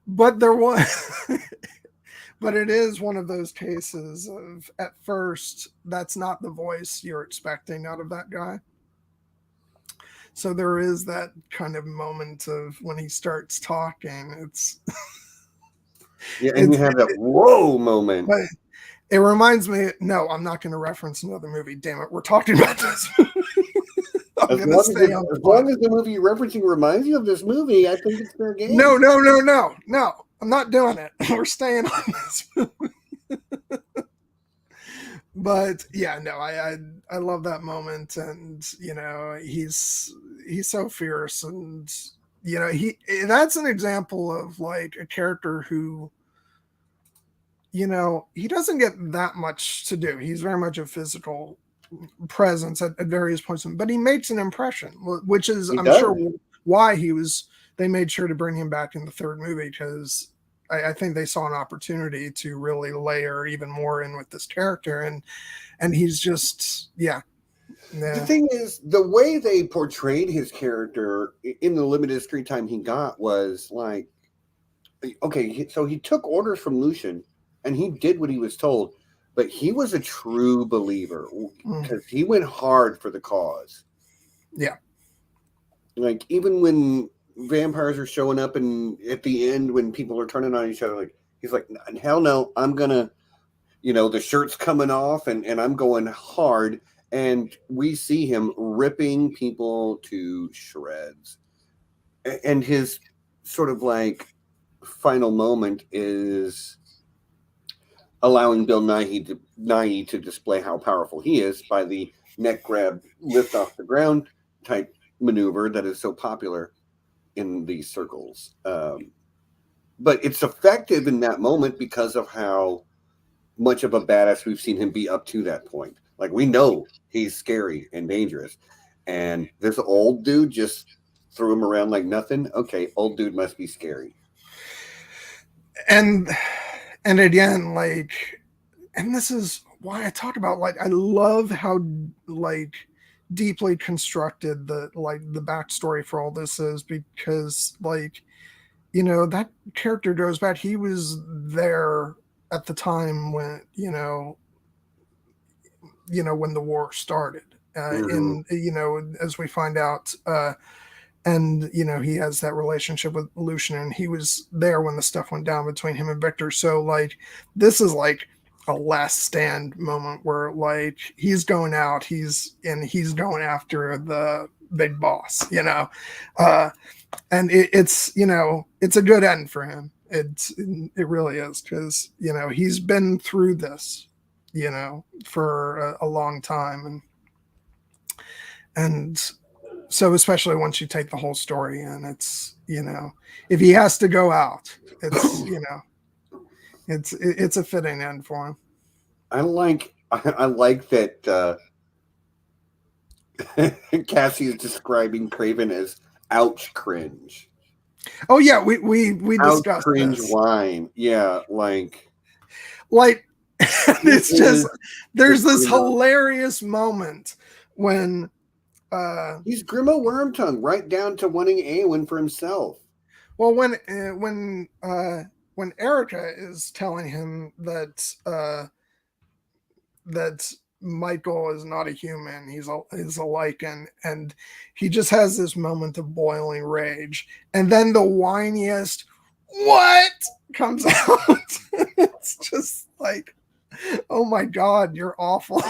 But there was but it is one of those cases of at first that's not the voice you're expecting out of that guy. So there is that kind of moment of when he starts talking, it's yeah, and you have that whoa moment. But it reminds me, no, I'm not going to reference another movie. Damn it, we're talking about this movie. As long as the movie you're referencing reminds you of this movie, I think it's fair game. No. I'm not doing it. We're staying on this movie. But yeah, no, I love that moment, and he's so fierce, and that's an example of like a character who he doesn't get that much to do. He's very much a physical presence at various points, but he makes an impression, which is I'm sure why they made sure to bring him back in the third movie, because I think they saw an opportunity to really layer even more in with this character, and he's just The thing is, the way they portrayed his character in the limited screen time he got was like, okay, so he took orders from Lucian and he did what he was told, but he was a true believer because he went hard for the cause. Yeah. Like, even when vampires are showing up and at the end when people are turning on each other, like, he's like, hell no, I'm gonna, the shirt's coming off and I'm going hard. And we see him ripping people to shreds. And his sort of like final moment is allowing Bill Nighy to display how powerful he is by the neck grab, lift off the ground type maneuver that is so popular in these circles. But it's effective in that moment because of how much of a badass we've seen him be up to that point. Like, we know he's scary and dangerous. And this old dude just threw him around like nothing. Okay, old dude must be scary. And again, like, and this is why I talk about, like, I love how, like, deeply constructed the backstory for all this is, because, like, that character goes back. He was there at the time when, when the war started, and as we find out, and he has that relationship with Lucian, and he was there when the stuff went down between him and Victor. So, like, this is like a last stand moment where, like, he's going out, he's going after the big boss, and it's it's a good end for him. It really is, because he's been through this for a long time, and so especially once you take the whole story in, it's if he has to go out, it's it's a fitting end for him. I like that Cassie is describing Craven as ouch cringe. Oh yeah, we discussed cringe this. Wine. Yeah, like it's just there's this hilarious moment when he's Grimo Wormtongue right down to wanting Eowyn for himself. Well, when Erica is telling him that Michael is not a human, he's a Lycan, and he just has this moment of boiling rage, and then the whiniest "what" comes out. It's just like, oh my god, you're awful.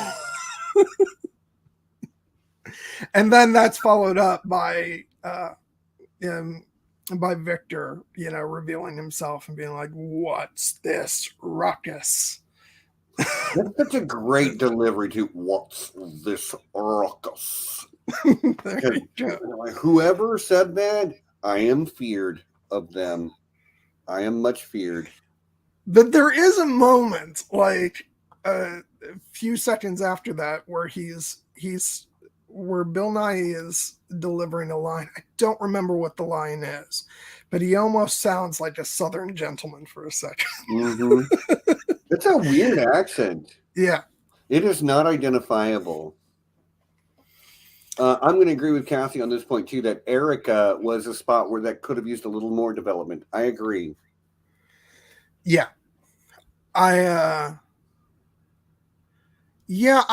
And then that's followed up by Victor, revealing himself and being like, "What's this ruckus?" That's such a great delivery to "What's this ruckus?" Whoever said that, I am feared of them. I am much feared. But there is a moment, like a few seconds after that, where where Bill Nighy is delivering a line. I don't remember what the line is, but he almost sounds like a Southern gentleman for a second. Mm-hmm. It's a weird accent. Yeah. It is not identifiable. I'm going to agree with Kathy on this point, too, that Erica was a spot where that could have used a little more development. I agree. Yeah. I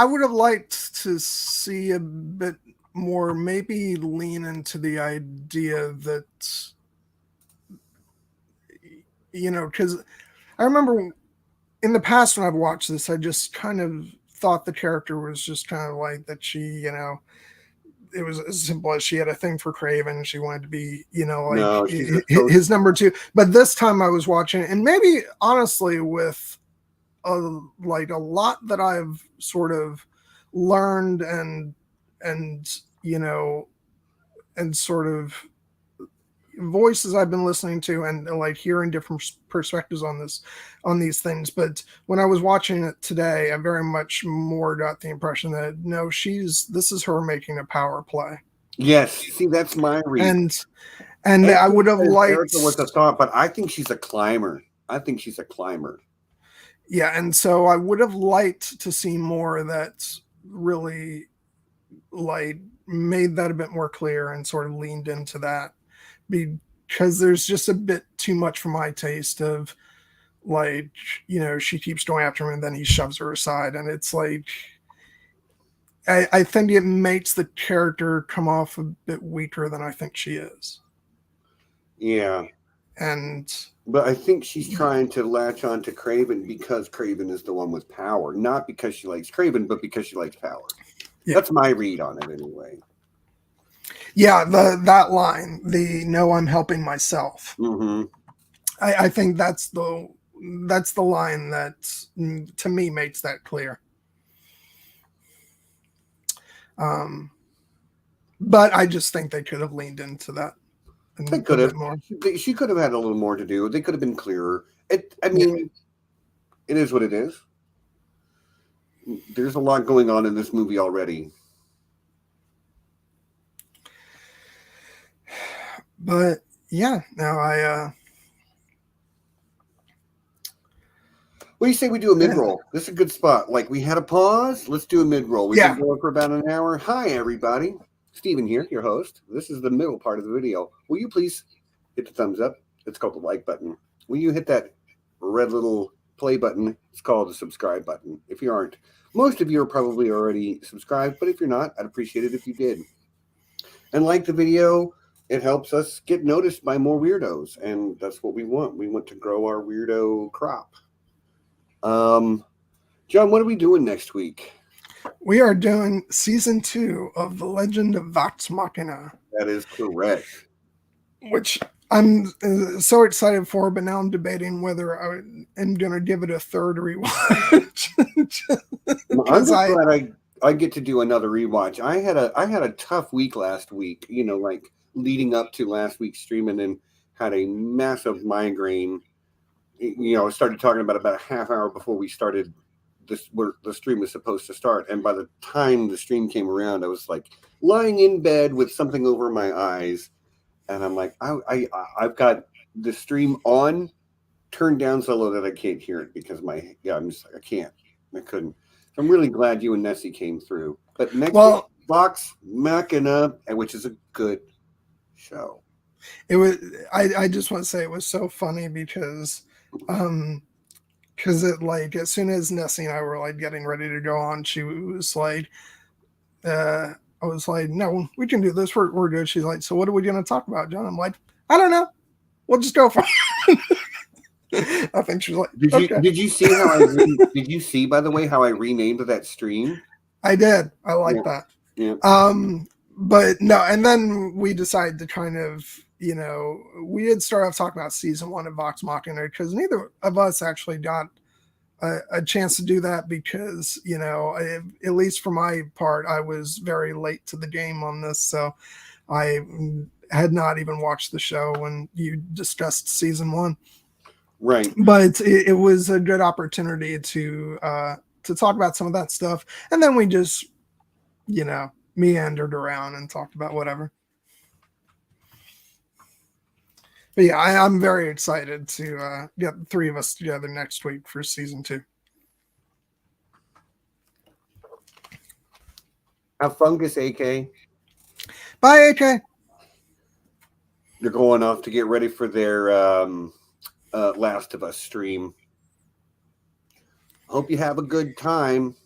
would have liked to see a bit more, maybe lean into the idea that, because I remember in the past when I've watched this, I just kind of thought the character was just kind of like that she, it was as simple as she had a thing for Craven. She wanted to be, his number two. But this time I was watching, and maybe honestly with like a lot that I've sort of learned and you know, and sort of voices I've been listening to and like hearing different perspectives on these things. But when I was watching it today, I very much more got the impression that no, this is her making a power play. Yes, see, that's my read. And I would have liked Erica was a thought, but I think she's a climber. I think she's a climber. Yeah, and so I would have liked to see more that really like made that a bit more clear and sort of leaned into that, because there's just a bit too much for my taste of like, you know, she keeps going after him and then he shoves her aside, and it's like I think it makes the character come off a bit weaker than I think she is. Yeah. But I think she's trying to latch on to Craven because Craven is the one with power, not because she likes Craven, but because she likes power. Yeah. That's my read on it anyway. Yeah, that line, the "No, I'm helping myself." Mm-hmm. I think that's the line that to me makes that clear. But I just think they could have leaned into that. They could have. She could have had a little more to do. They could have been clearer. It is what it is. There's a lot going on in this movie already. But yeah, now what do you say we do a mid-roll? This is a good spot. Like, we had a pause. Let's do a mid-roll. We've been going for about an hour. Hi, everybody. Steven here, your host. This is the middle part of the video. Will you please hit the thumbs up? It's called the like button. Will you hit that red little play button? It's called the subscribe button. If you aren't, most of you are probably already subscribed, but if you're not, I'd appreciate it if you did. And like the video, it helps us get noticed by more weirdos, and that's what we want. We want to grow our weirdo crop. John, what are we doing next week? We are doing season 2 of The Legend of Vox Machina. That is correct. Which I'm so excited for, but now I'm debating whether I am going to give it a third rewatch. I'm just glad I get to do another rewatch. I had a tough week last week, you know, like leading up to last week's stream, and then had a massive migraine. You know, I started talking about a half hour before we started where the stream was supposed to start. And by the time the stream came around, I was like lying in bed with something over my eyes. And I'm like, I've got the stream on, turned down so low that I can't hear it because I'm just like, I couldn't. So I'm really glad you and Nessie came through. But next week, Vox Machina, which is a good show. It was, I just want to say it was so funny because it like as soon as Nessie and I were like getting ready to go on, she was like, I was like, no, we can do this. We're good. She's like, so what are we going to talk about, John? I'm like, I don't know. We'll just go for it. I think she's like, did you see how did you see, by the way, how I renamed that stream? I did. I like that. Yeah. But no, and then we decided to kind of, you know, we had started off talking about season 1 of Vox Machina because neither of us actually got a chance to do that because, you know, at least for my part, I was very late to the game on this. So I had not even watched the show when you discussed season 1. Right. But it was a good opportunity to talk about some of that stuff. And then we just, you know, meandered around and talked about whatever. But yeah, I'm very excited to get the 3 of us together next week for season 2. Have fungus, AK. Bye, AK. They're going off to get ready for their Last of Us stream. Hope you have a good time.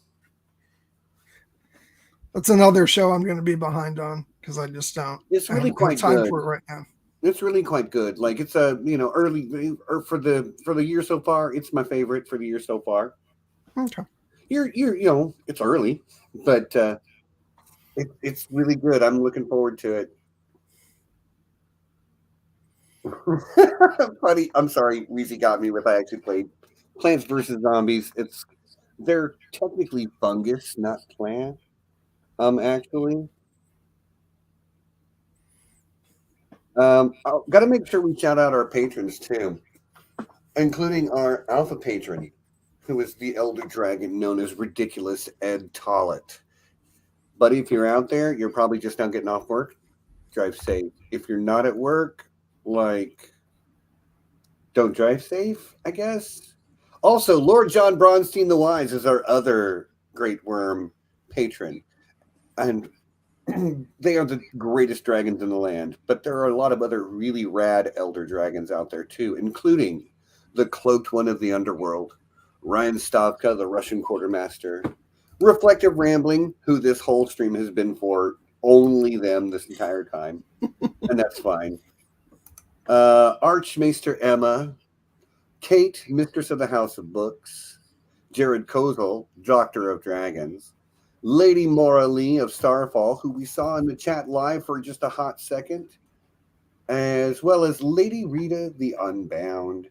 That's another show I'm going to be behind on because I just don't. It's really quite time good for it right now. It's really quite good. Like it's a, you know, early or for the year so far. It's my favorite for the year so far. Okay. You know, it's early, but it's really good. I'm looking forward to it. Funny. I'm sorry, Weezy got me with I actually played Plants versus Zombies. They're technically fungus, not plant. Actually. Got to make sure we shout out our patrons too, including our alpha patron, who is the elder dragon known as Ridiculous Ed Tollett. Buddy, if you're out there, you're probably just now getting off work. Drive safe. If you're not at work, don't drive safe, I guess. Also, Lord John Bronsteen the Wise is our other great worm patron. And they are the greatest dragons in the land. But there are a lot of other really rad elder dragons out there too, including the Cloaked One of the Underworld, Ryan Stavka, the Russian Quartermaster, Reflective Rambling, who this whole stream has been for only them this entire time. And that's fine. Arch-Maester Emma, Kate, Mistress of the House of Books, Jared Kozal, Doctor of Dragons, Lady Maura Lee of Starfall, who we saw in the chat live for just a hot second, as well as Lady Rita the Unbound.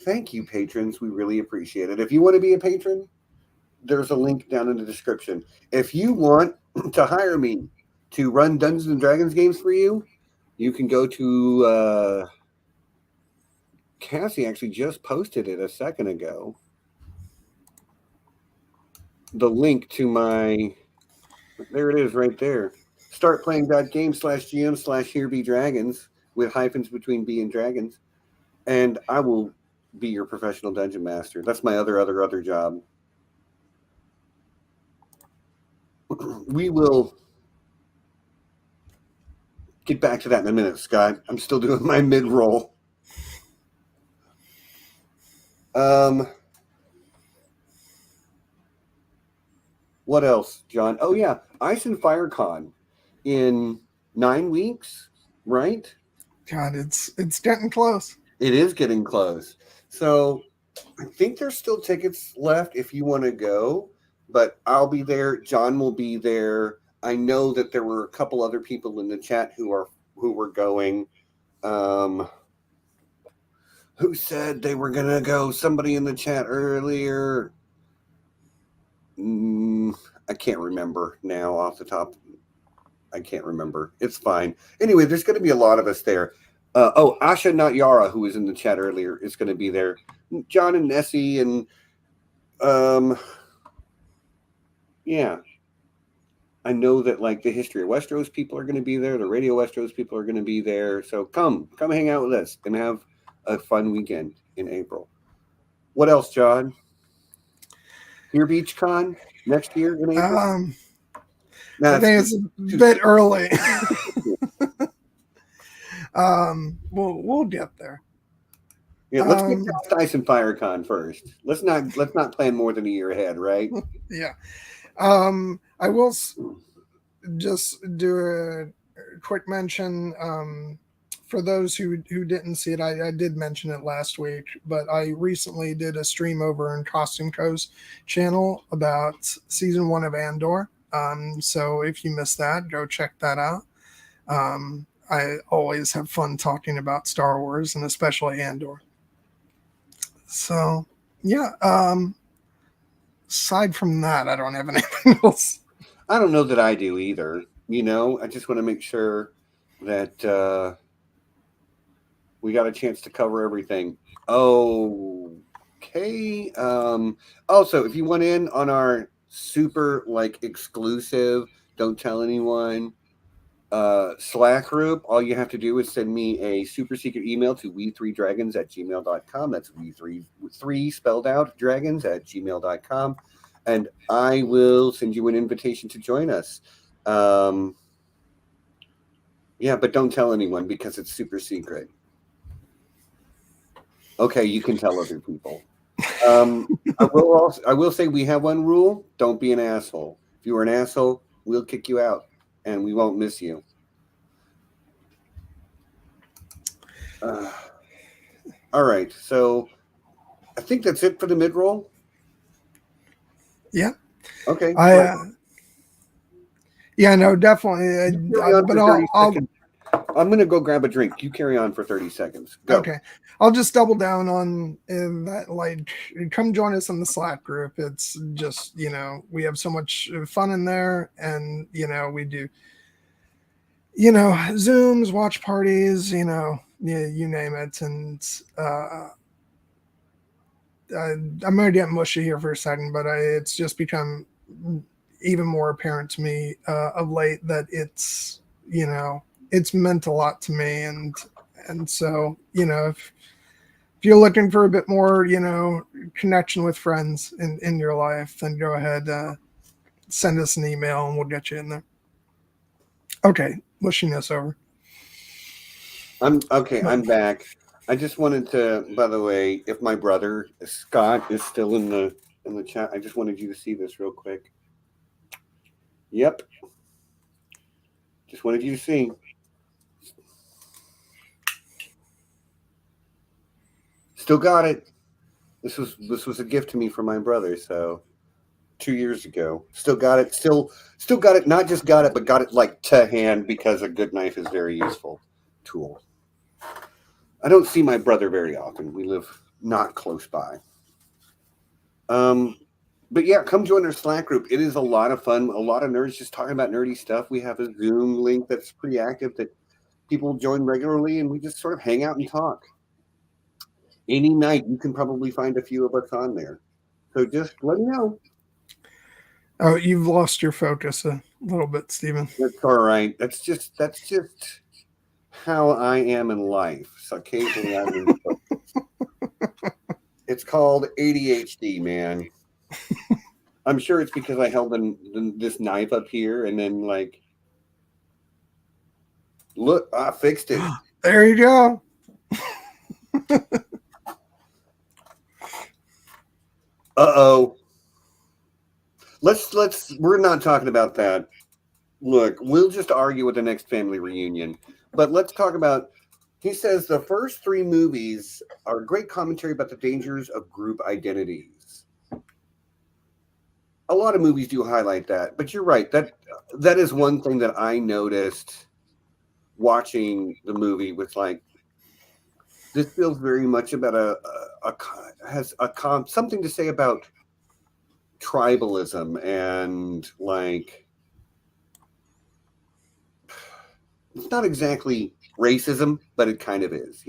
Thank you, patrons. We really appreciate it. If you want to be a patron, there's a link down in the description. If you want to hire me to run Dungeons and Dragons games for you, you can go to Cassie actually just posted it a second ago. The link to there it is right there. Startplaying.game/GM/HereBeDragons with hyphens between B and dragons. And I will be your professional dungeon master. That's my other job. We will get back to that in a minute, Scott. I'm still doing my mid-roll. What else, John? Oh, yeah. Ice and Fire Con in 9 weeks, right? God, it's getting close. It is getting close. So I think there's still tickets left if you want to go, but I'll be there. John will be there. I know that there were a couple other people in the chat who were going. Who said they were going to go? Somebody in the chat earlier. I can't remember now off the top. I can't remember. It's fine. Anyway, there's going to be a lot of us there. Asha Not Yara, who was in the chat earlier, is going to be there. John and Nessie and yeah. I know that the History of Westeros people are going to be there. The Radio Westeros people are going to be there. So come hang out with us and have a fun weekend in April. What else, John? Your Beach Con next year in April? I think it's a bit early. We'll get there. Yeah, let's get past Ice and Fire Con first. Let's not plan more than a year ahead, right? Yeah. I will just do a quick mention for those who didn't see it. I did mention it last week, but I recently did a stream over in Costume Co's channel about season 1 of Andor. So if you missed that, go check that out. I always have fun talking about Star Wars and especially Andor. So yeah. Aside from that, I don't have anything else. I don't know that I do either. I just want to make sure that we got a chance to cover everything. Okay. Also, if you want in on our super exclusive, don't tell anyone Slack group, all you have to do is send me a super secret email to we3dragons@gmail.com. That's we3 spelled out dragons@gmail.com, and I will send you an invitation to join us. Yeah, but don't tell anyone because it's super secret. Okay, you can tell other people. I will say we have one rule: don't be an asshole. If you are an asshole, we'll kick you out. And we won't miss you. All right. So I think that's it for the mid-roll. Yeah. Okay. Yeah, no, definitely. But I'm gonna go grab a drink. You carry on for 30 seconds. Go. Okay, I'll just double down on that. Like, come join us in the Slack group. It's just, we have so much fun in there, and we do, Zooms, watch parties, you name it. And I'm gonna get mushy here for a second, but it's just become even more apparent to me of late that it's meant a lot to me, and so if you're looking for a bit more connection with friends in your life, then go ahead, send us an email and we'll get you in there. Okay, mushiness over. I'm back. I just wanted to, by the way, if my brother Scott is still in the chat, I just wanted you to see this real quick. Yep. Just wanted you to see. Still got it. This was a gift to me from my brother, so 2 years ago. Still got it. Still got it. Not just got it, but got it like to hand, because a good knife is a very useful tool. I don't see my brother very often. We live not close by. But yeah, come join our Slack group. It is a lot of fun. A lot of nerds just talking about nerdy stuff. We have a Zoom link that's pretty active that people join regularly, and we just sort of hang out and talk. Any night, you can probably find a few of us on there. So just let me know. Oh, you've lost your focus a little bit, Stephen. That's all right. That's just how I am in life. So occasionally I'm in focus. It's called ADHD, man. I'm sure it's because I held this knife up here and then look, I fixed it. There you go. Uh-oh. We're not talking about that. Look, we'll just argue with the next family reunion. But let's talk about, he says the first 3 movies are a great commentary about the dangers of group identities. A lot of movies do highlight that, but you're right. That is one thing that I noticed watching the movie, with this feels very much about something to say about tribalism and it's not exactly racism, but it kind of is,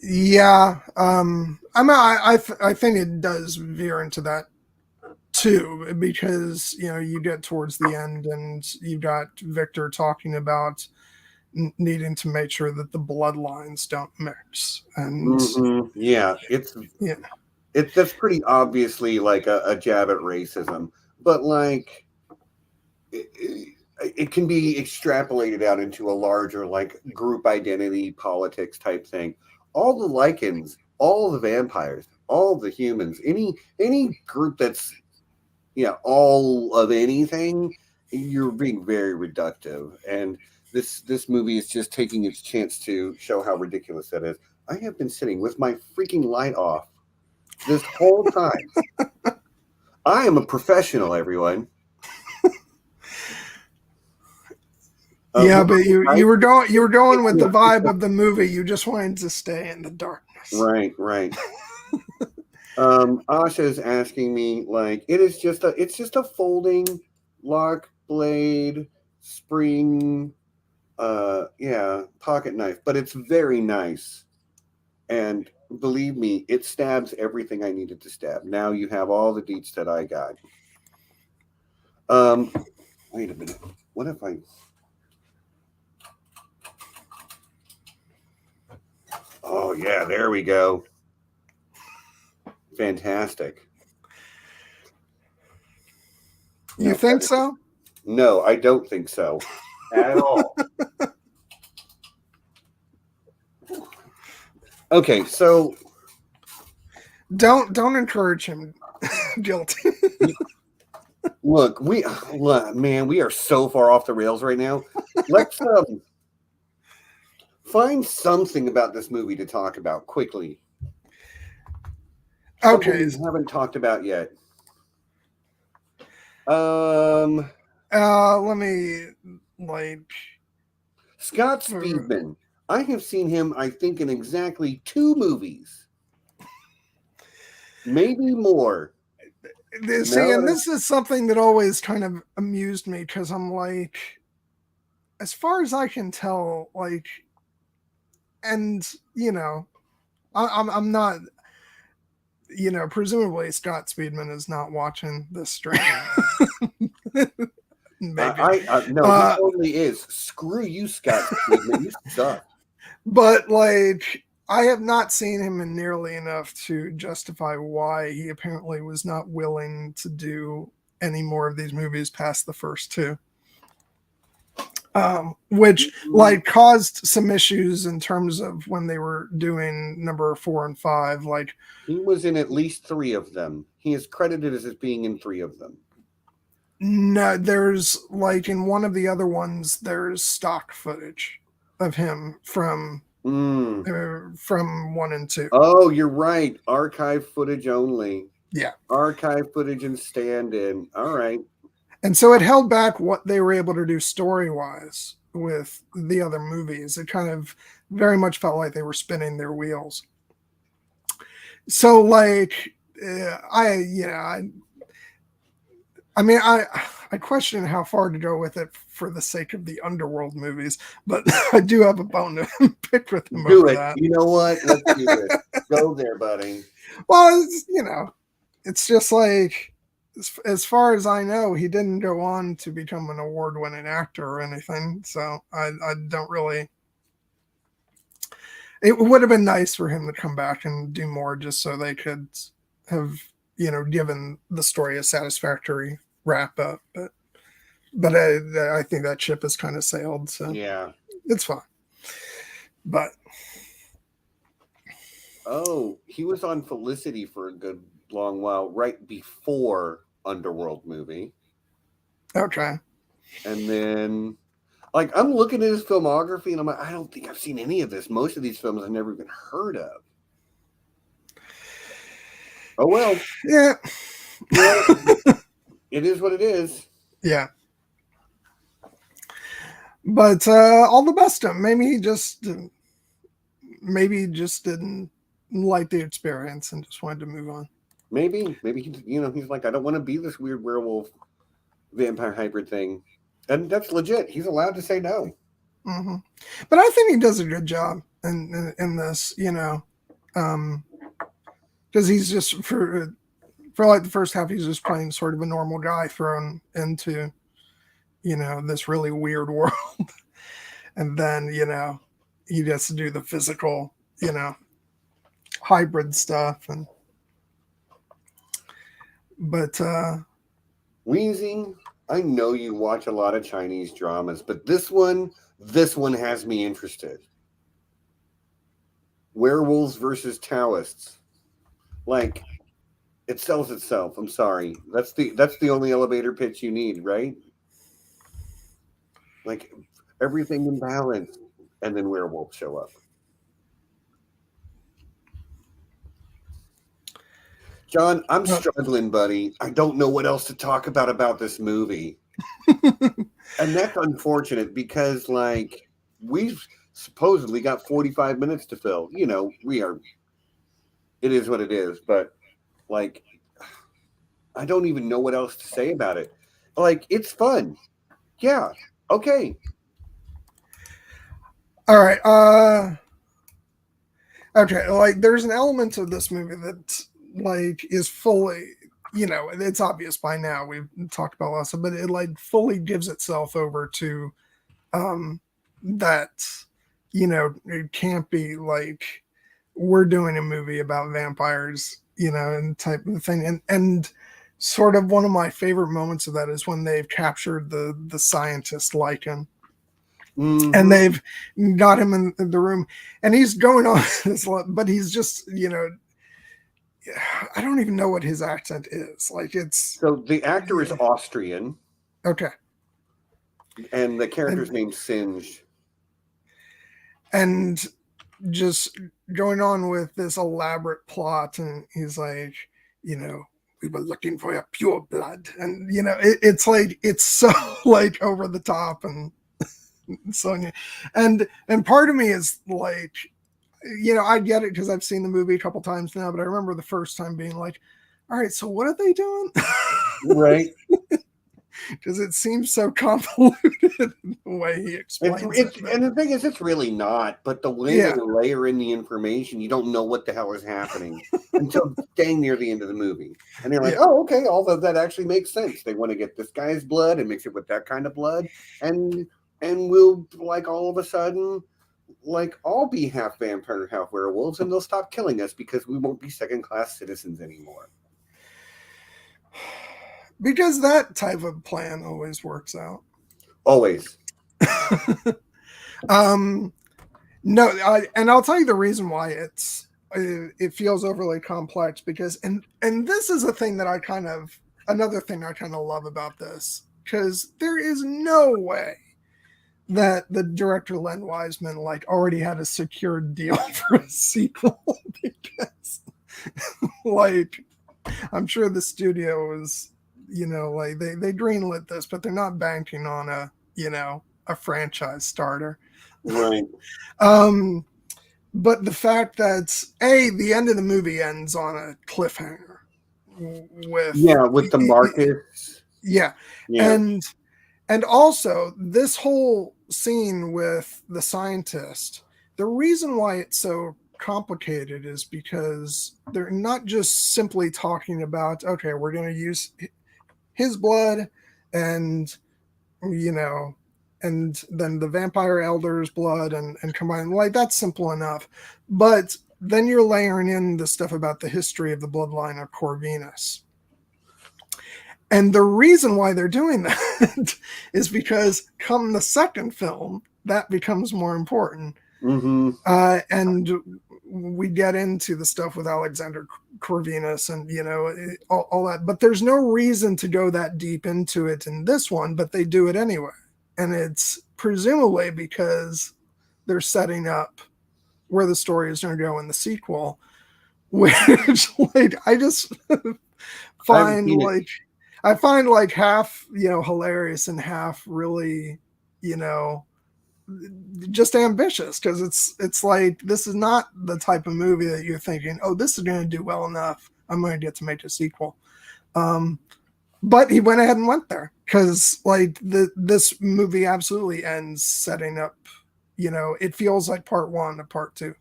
Yeah, I think it does veer into that too, because you get towards the end and you've got Victor talking about needing to make sure that the bloodlines don't mix, and that's pretty obviously a jab at racism, but it can be extrapolated out into a larger group identity politics type thing. All the Lycans, all the vampires, all the humans, any group that's all of anything, you're being very reductive. And this movie is just taking its chance to show how ridiculous that is. I have been sitting with my freaking light off this whole time. I am a professional, everyone. Yeah, but you were going with the vibe of the movie. You just wanted to stay in the darkness. Right. Asha is asking me it's just a folding lock blade spring pocket knife, but it's very nice, and believe me, it stabs everything I needed to stab. Now you have all the deets that I got. Wait a minute, what if I oh yeah, there we go. Fantastic. You think so? No, I don't think so at all. Okay, so don't encourage him, guilty. Look, we are so far off the rails right now. Let's find something about this movie to talk about quickly. Okay, we haven't talked about yet. Let me like Scott Speedman. I have seen him, I think, in exactly 2 movies. Maybe more. see, and this is something that always kind of amused me because I'm like, as far as I can tell, like, and I'm not, presumably Scott Speedman is not watching this stream. Maybe. No, he totally is. Screw you, Scott Speedman. You suck. But like, I have not seen him in nearly enough to justify why he apparently was not willing to do any more of these movies past the first 2. Which like caused some issues in terms of when they were doing number 4 and 5. Like, he was in at least 3 of them. He is credited as being in 3 of them. No, there's like in one of the other ones, there's stock footage of him from 1 and 2. Oh, you're right. Archive footage only. Yeah. Archive footage and stand-in. All right. And so it held back what they were able to do story-wise with the other movies. It kind of very much felt like they were spinning their wheels. So like, I question how far to go with it for the sake of the Underworld movies, but I do have a bone to pick with them. Do it. That. You know what? Let's do it. Go there, buddy. Well, it's just like, as far as I know, he didn't go on to become an award-winning actor or anything. So I don't really. It would have been nice for him to come back and do more, just so they could have, given the story a satisfactory wrap up. But I think that ship has kind of sailed. So yeah, it's fine. But he was on Felicity for a good long while, right before Underworld movie. Okay. And then, like, I'm looking at his filmography, and I'm like, I don't think I've seen any of this. Most of these films I've never even heard of. Oh well. Yeah. It is what it is. Yeah. But all the best to him. Maybe he just didn't like the experience and just wanted to move on. Maybe he's like, I don't want to be this weird werewolf vampire hybrid thing, and that's legit. He's allowed to say no. Mm-hmm. But I think he does a good job in this, because he's just for like the first half, he's just playing sort of a normal guy thrown into, this really weird world, and then he gets to do the physical, hybrid stuff But Wheezing, I know you watch a lot of Chinese dramas, but this one has me interested. Werewolves versus Taoists. Like, it sells itself. I'm sorry. That's the only elevator pitch you need, right? Like, everything in balance, and then werewolves show up. John, I'm struggling, buddy. I don't know what else to talk about this movie. And that's unfortunate because, like, we've supposedly got 45 minutes to fill. It is what it is. But, like, I don't even know what else to say about it. Like, it's fun. Yeah. Okay. All right. Okay. Like, there's an element of this movie that, like, is fully, it's obvious by now. We've talked about lots of, but it like fully gives itself over to that, it can't be like we're doing a movie about vampires, and type of thing. And sort of one of my favorite moments of that is when they've captured the scientist Lycan. Mm-hmm. And they've got him in the room, and he's going on this, but he's just, I don't even know what his accent is. Like, it's so the actor is Austrian. Okay. And the character's name's Singe. And just going on with this elaborate plot, and he's like, we were looking for your pure blood. And, it's like, it's so like over the top and Sonya. And part of me is like, I get it because I've seen the movie a couple times now, but I remember the first time being like, all right, so what are they doing? Right. Because it seems so convoluted in the way he explains it. And the thing is, it's really not. But the way they layer in the information, you don't know what the hell is happening until dang near the end of the movie. And they're like, oh, okay, all of that actually makes sense. They want to get this guy's blood and mix it with that kind of blood. And we'll, like, all of a sudden, like, all be half vampire, half werewolves, and they'll stop killing us because we won't be second-class citizens anymore. Because that type of plan always works out. Always. No, and I'll tell you the reason why it feels overly complex, because and this is a thing that another thing I kind of love about this, because there is no way that the director Len Wiseman like already had a secured deal for a sequel, because like I'm sure the studio was, like they greenlit this, but they're not banking on a franchise starter. Right. But the fact that the end of the movie ends on a cliffhanger with the Marcus. Yeah. And also this whole scene with the scientist, the reason why it's so complicated is because they're not just simply talking about, okay, we're going to use his blood and and then the vampire elder's blood and combine, like, that's simple enough. But then you're layering in the stuff about the history of the bloodline of Corvinus. And the reason why they're doing that is because come the second film, that becomes more important. Mm-hmm. And we get into the stuff with Alexander Corvinus and, all that. But there's no reason to go that deep into it in this one, but they do it anyway. And it's presumably because they're setting up where the story is going to go in the sequel, which, like, I just find like half, hilarious and half really, just ambitious, because it's like, this is not the type of movie that you're thinking, oh, this is going to do well enough, I'm going to get to make a sequel. But he went ahead and went there, because like this movie absolutely ends setting up, it feels like part one of part two.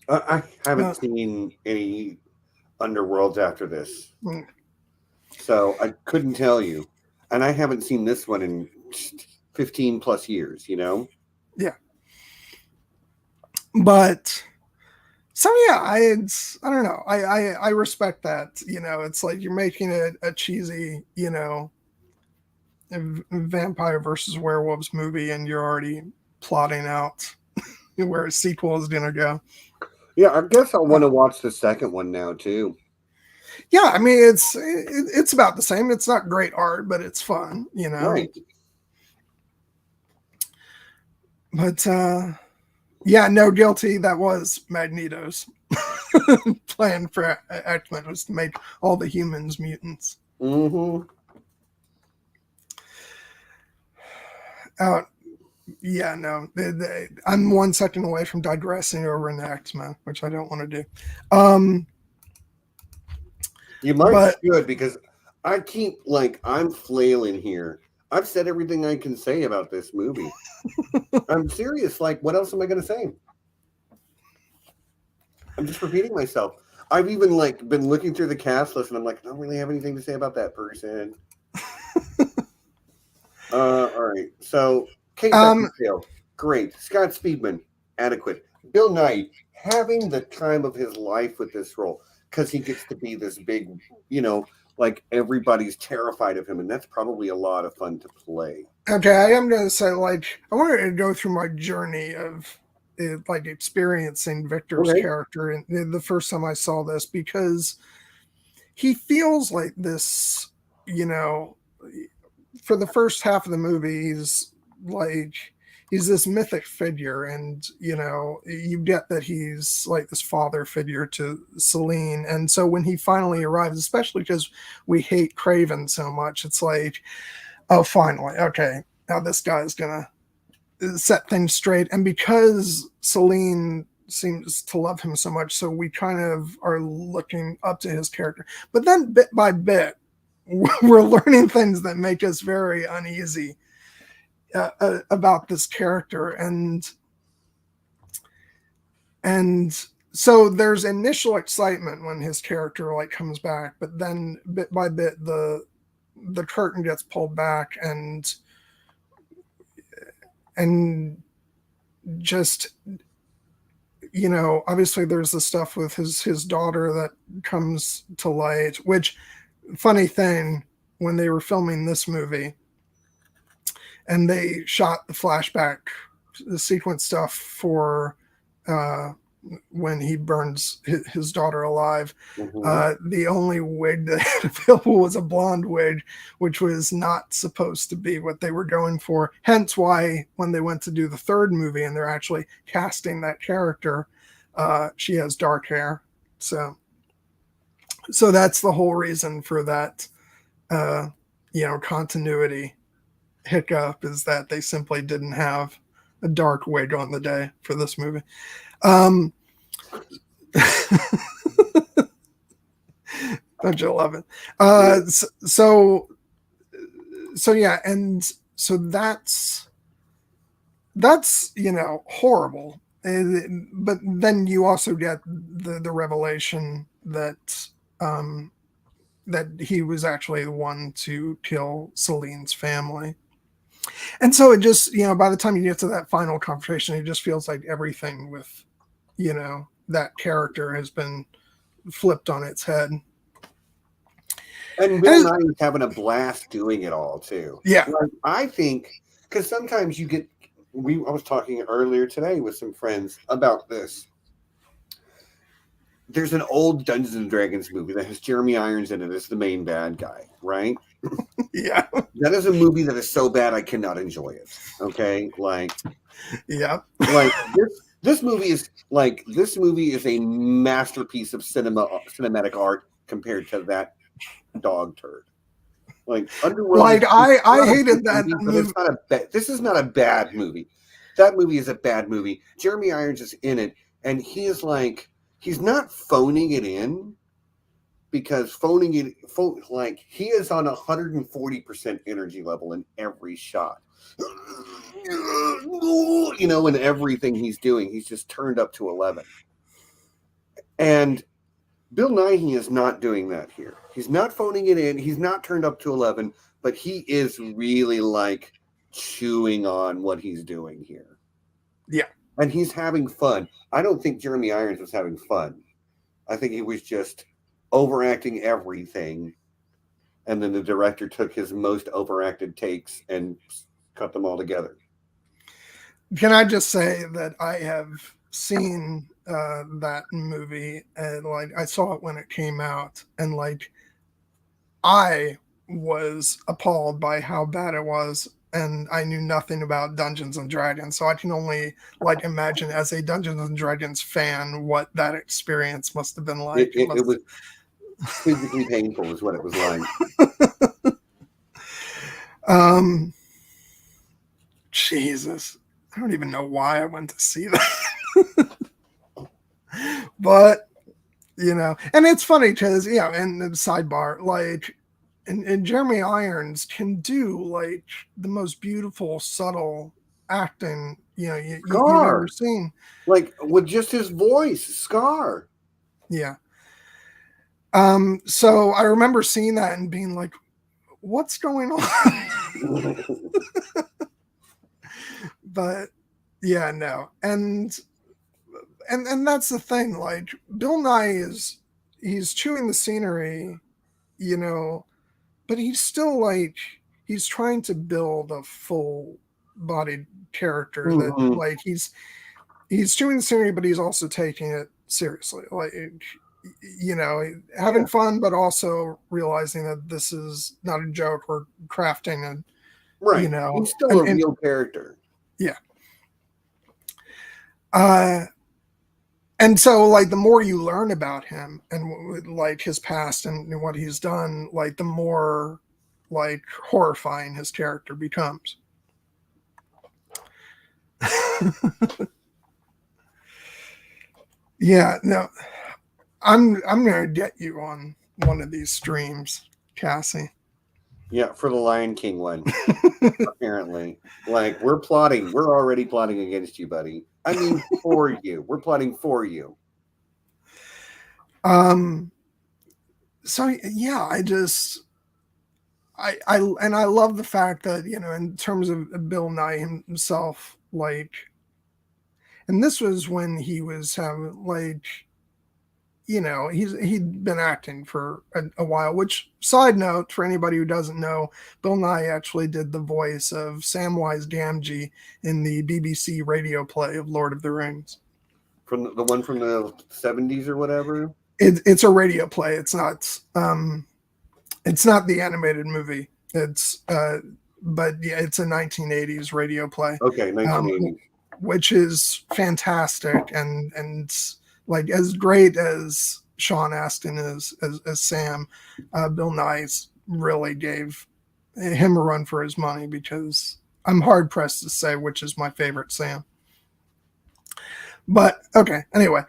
I haven't seen any Underworlds after this. So I couldn't tell you. And I haven't seen this one in 15 plus years, Yeah. But so yeah, I don't know. I respect that. It's like you're making a cheesy, vampire versus werewolves movie, and you're already plotting out where a sequel is gonna go. Yeah, I guess I want to watch the second one now too. Yeah, I mean it's about the same. It's not great art, but it's fun, Right. But yeah, no, guilty. That was Magneto's plan for X-Men, was to make all the humans mutants. Mm-hmm. Yeah, no, I'm 1 second away from digressing over into X-Men, which I don't want to do. You might should, because I keep, like, I'm flailing here. I've said everything I can say about this movie. I'm serious. Like, what else am I going to say? I'm just repeating myself. I've even, like, been looking through the cast list, and I'm like, I don't really have anything to say about that person. All right. So, Kate Beckinsale, great. Scott Speedman, adequate. Bill Knight, having the time of his life with this role, because he gets to be this big, like, everybody's terrified of him, and that's probably a lot of fun to play. Okay, I am going to say, like, I wanted to go through my journey of, like, experiencing Victor's character in the first time I saw this, because he feels like this, for the first half of the movie, he's like, he's this mythic figure, and you get that he's like this father figure to Selene. And so when he finally arrives, especially because we hate Craven so much, it's like, oh, finally, okay, now this guy's gonna set things straight. And because Selene seems to love him so much, so we kind of are looking up to his character. But then bit by bit, we're learning things that make us very uneasy about this character. And so there's initial excitement when his character like comes back, but then bit by bit the curtain gets pulled back, and just obviously there's the stuff with his daughter that comes to light. Which, funny thing, when they were filming this movie and they shot the flashback, the sequence stuff for when he burns his daughter alive, the only wig that had available was a blonde wig, which was not supposed to be what they were going for. Hence why when they went to do the third movie and they're actually casting that character, she has dark hair. So that's the whole reason for that, continuity hiccup, is that they simply didn't have a dark wig on the day for this movie. Don't you love it? So yeah, and so that's horrible. But then you also get the revelation that that he was actually the one to kill Celine's family. And so it just, by the time you get to that final confrontation, it just feels like everything with, that character has been flipped on its head. And Bill Nye is having a blast doing it all, too. Yeah. Like, I think, because sometimes you get, I was talking earlier today with some friends about this. There's an old Dungeons and Dragons movie that has Jeremy Irons in it as the main bad guy, right? Yeah. That is a movie that is so bad I cannot enjoy it. Okay? Like, yeah. Like this movie is a masterpiece of cinematic art compared to that dog turd. Like Underworld. Like I hated that movie. This is not a bad movie. That movie is a bad movie. Jeremy Irons is in it, and he is like, he's not phoning it in, because he is on 140% energy level in every shot. In everything he's doing, he's just turned up to 11. And Bill Nighy is not doing that here. He's not phoning it in. He's not turned up to 11, but he is really like chewing on what he's doing here. Yeah. And he's having fun. I don't think Jeremy Irons was having fun. I think he was just overacting everything. And then the director took his most overacted takes and cut them all together. Can I just say that I have seen that movie, and like I saw it when it came out, and like I was appalled by how bad it was, and I knew nothing about Dungeons and Dragons, so I can only like imagine, as a Dungeons and Dragons fan, what that experience must have been like. It was physically painful, is what it was like. Jesus, I don't even know why I went to see that. But and it's funny because and the sidebar, like, and Jeremy Irons can do like the most beautiful, subtle acting you've ever seen, like with just his voice. Scar. Yeah. So I remember seeing that and being like, what's going on? But yeah, no. And that's the thing, like Bill Nighy he's chewing the scenery, but he's still like, he's trying to build a full bodied character that like he's chewing the scenery, but he's also taking it seriously. Like, having fun, but also realizing that this is not a joke. We're crafting and right. He's still a real character. Yeah. And so, like, the more you learn about him and like his past and what he's done, like the more like horrifying his character becomes. Yeah, no, I'm gonna get you on one of these streams, Cassie. Yeah, for the Lion King one. Apparently, like we're already plotting against you, buddy. I mean, for you. We're plotting for you. So yeah, I love the fact that, you know, in terms of Bill Nye himself, like, and this was when he was having, like, you know, he'd been acting for a while, which, side note, for anybody who doesn't know, Bill Nye actually did the voice of Samwise Gamgee in the BBC radio play of Lord of the Rings. From the one from the 70s or whatever? It's a radio play. It's not the animated movie. But yeah, it's a 1980s radio play. Okay, 1980s. Which is fantastic and like as great as Sean Astin is as Sam. Bill Nye really gave him a run for his money, because I'm hard pressed to say which is my favorite Sam. But okay, anyway,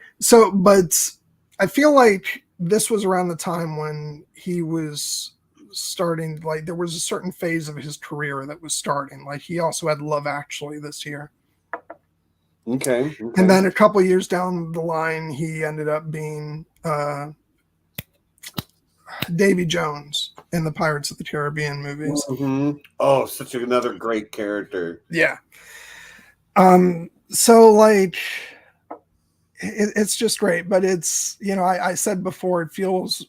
but I feel like this was around the time when he was starting, like there was a certain phase of his career that was starting. Like he also had Love Actually this year. Okay. And then a couple years down the line, he ended up being Davy Jones in the Pirates of the Caribbean movies. Mm-hmm. Oh, such another great character. Yeah. So like, it's just great, but it's, you know, I said before, it feels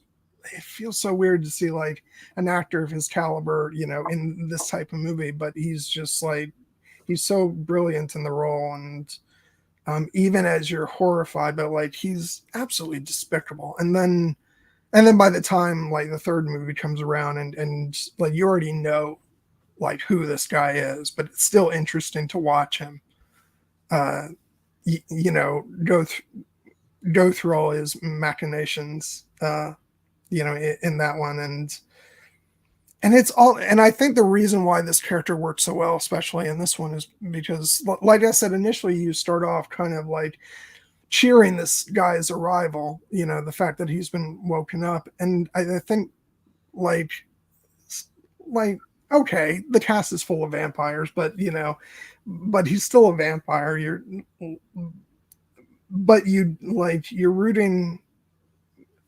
so weird to see like an actor of his caliber, you know, in this type of movie, but he's just like, he's so brilliant in the role. And even as you're horrified, but like he's absolutely despicable. And then by the time like the third movie comes around and like you already know like who this guy is, but it's still interesting to watch him you know, go through all his machinations you know, in that one. And it's all, and I think the reason why this character works so well, especially in this one, is because, like I said, initially you start off kind of like cheering this guy's arrival, you know, the fact that he's been woken up. And I think like, okay, the cast is full of vampires, but you know, but he's still a vampire. You're rooting.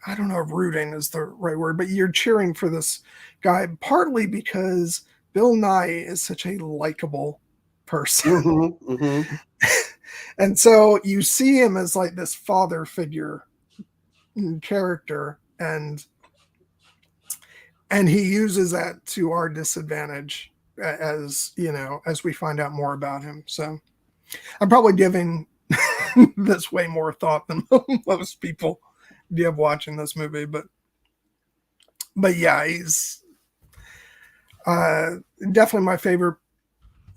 I don't know if rooting is the right word, but you're cheering for this guy partly because Bill Nye is such a likable person. Mm-hmm, mm-hmm. And so you see him as like this father figure character, and he uses that to our disadvantage, as you know, as we find out more about him. So I'm probably giving this way more thought than most people give watching this movie, but yeah, he's definitely my favorite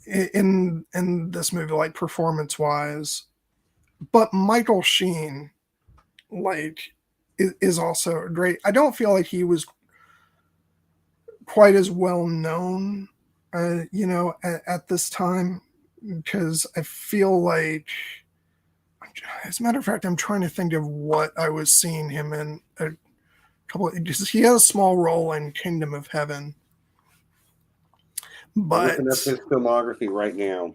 in this movie, like performance wise. But Michael Sheen, like, is also great. I don't feel like he was quite as well known, you know, at this time, because I feel like, as a matter of fact, I'm trying to think of what I was seeing him in a couple. He has a small role in Kingdom of Heaven, but I'm looking up his filmography right now.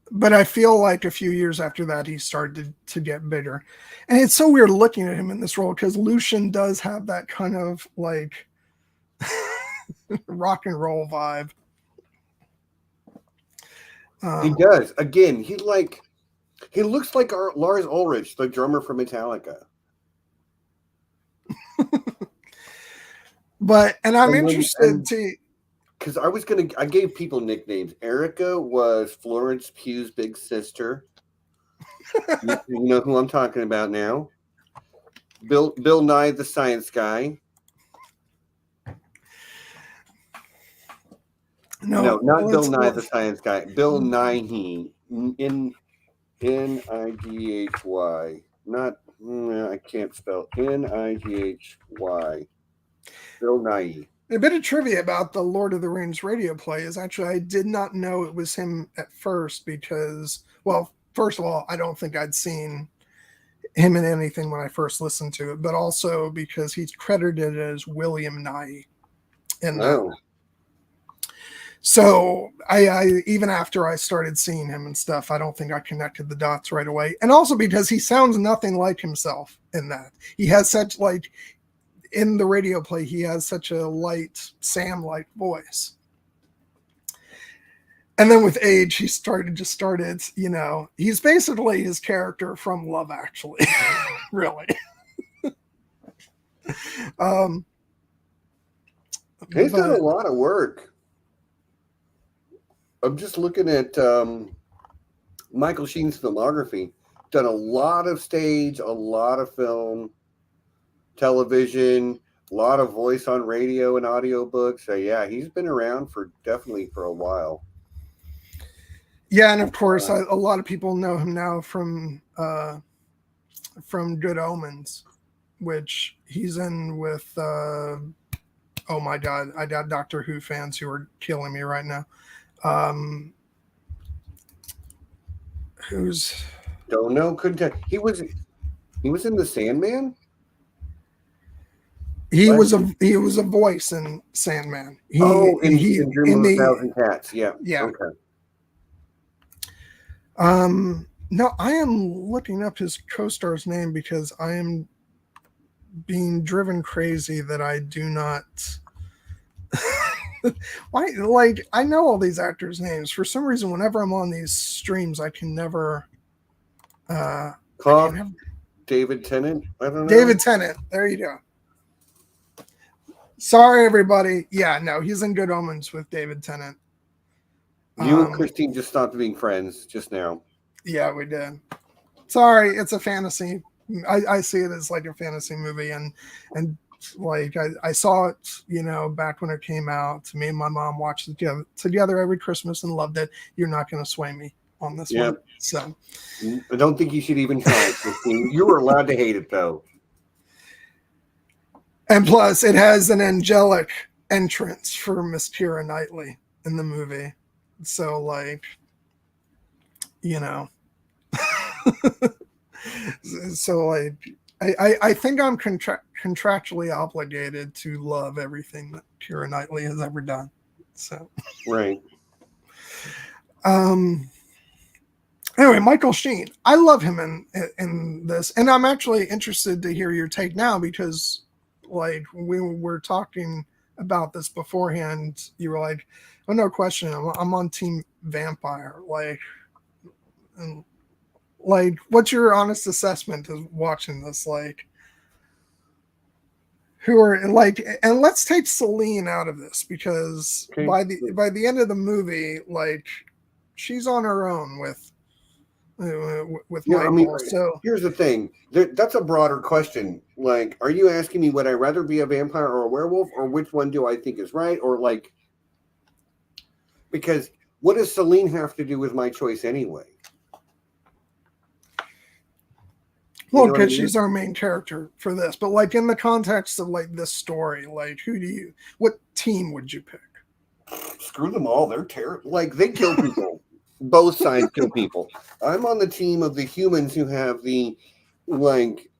But I feel like a few years after that, he started to get bigger, and it's so weird looking at him in this role because Lucian does have that kind of like rock and roll vibe. He does. Again, he looks like Lars Ulrich, the drummer for Metallica. But, and I'm interested to, because I gave people nicknames. Erica was Florence Pugh's big sister. you know who I'm talking about now. Bill Nye the Science Guy. No, not Bill Nye the Science Guy. Bill Nighy. In Nighy. Not, I can't spell Nighy. Bill Nighy. A bit of trivia about the Lord of the Rings radio play is actually I did not know it was him at first because, well, first of all, I don't think I'd seen him in anything when I first listened to it, but also because he's credited as William Nighy in that. Oh. So I even after I started seeing him and stuff, I don't think I connected the dots right away. And also because he sounds nothing like himself in that. He has such like in the radio play, he has such a light Sam-like voice. And then with age, he started, you know, he's basically his character from Love Actually, really. He's done a lot of work. I'm just looking at Michael Sheen's filmography. Done a lot of stage, a lot of film, television, a lot of voice on radio and audiobooks. So yeah, he's been around for definitely for a while. Yeah, and of course, a lot of people know him now from Good Omens, which he's in with. Oh my God, I got Doctor Who fans who are killing me right now. Who's? Don't know. Couldn't tell. He was in the Sandman. He was a voice in Sandman. In Dream of a Thousand Cats. Yeah. Yeah. Okay. No, I am looking up his co-star's name because I am being driven crazy that I do not. Why? Like, I know all these actors' names. For some reason, whenever I'm on these streams, I can never. David Tennant. I don't know. David Tennant. There you go. Sorry, everybody. Yeah, no, he's in Good Omens with David Tennant. You and Christine just stopped being friends just now. Yeah, we did. Sorry, it's a fantasy. I see it as like a fantasy movie, and like I saw it, you know, back when it came out. Me and my mom watched it together every Christmas and loved it. You're not going to sway me on this one. So I don't think you should even try it, Christine. You were allowed to hate it though. And plus, it has an angelic entrance for Miss Keira Knightley in the movie. So, like, you know. So, like, I think I'm contractually obligated to love everything that Keira Knightley has ever done. So. Right. Anyway, Michael Sheen. I love him in this. And I'm actually interested to hear your take now because, like, we were talking about this beforehand. You were like, oh, no question. I'm on Team Vampire. Like, what's your honest assessment of watching this? Like, who are like, and let's take Celine out of this because by the end of the movie, like, she's on her own with Michael. I mean, so here's the thing. That's a broader question. Like, are you asking me would I rather be a vampire or a werewolf, or which one do I think is right, or like? Because what does Celine have to do with my choice anyway? Well, because she's our main character for this, but like in the context of like this story, like what team would you pick? Screw them all. They're terrible. Like they kill people. Both sides kill people. I'm on the team of the humans who have the like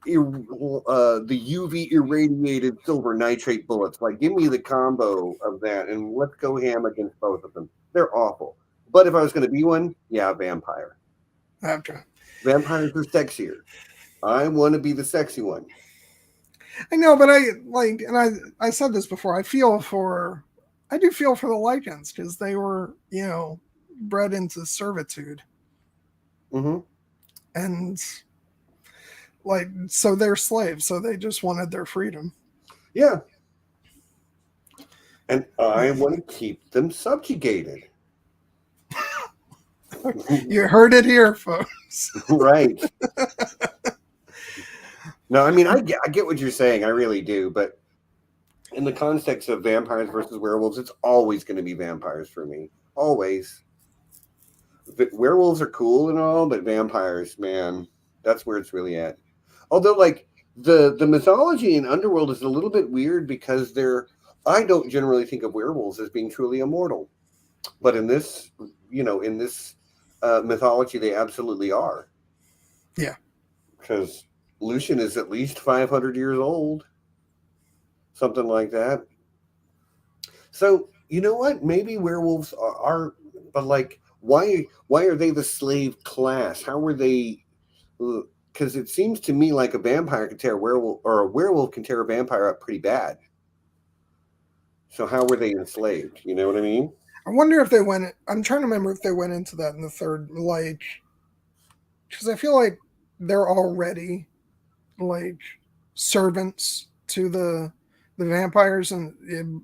the UV irradiated silver nitrate bullets. Like, give me the combo of that, and let's go ham against both of them. They're awful. But if I was going to be one, yeah, vampire. Okay. Vampires are sexier. I want to be the sexy one. I know, but I said this before. I do feel for the Lycans because they were, you know, bred into servitude. Mm-hmm. And like, so they're slaves, so they just wanted their freedom. Yeah. And I want to keep them subjugated. You heard it here, folks. Right. No, I mean, I get what you're saying. I really do. But in the context of vampires versus werewolves, it's always going to be vampires for me. Always. werewolves are cool and all, but vampires, man, that's where it's really at. Although, like, the mythology in Underworld is a little bit weird because I don't generally think of werewolves as being truly immortal, but in this, mythology, they absolutely are. Yeah, because Lucian is at least 500 years old, something like that. So you know what? Maybe werewolves are but like, why are they the slave class? How were they? Because it seems to me like a vampire can tear a werewolf, or a werewolf can tear a vampire up pretty bad. So how were they enslaved? You know what I mean? I wonder if they went. I'm trying to remember if they went into that in the third, like, because I feel like they're already like servants to the vampires, and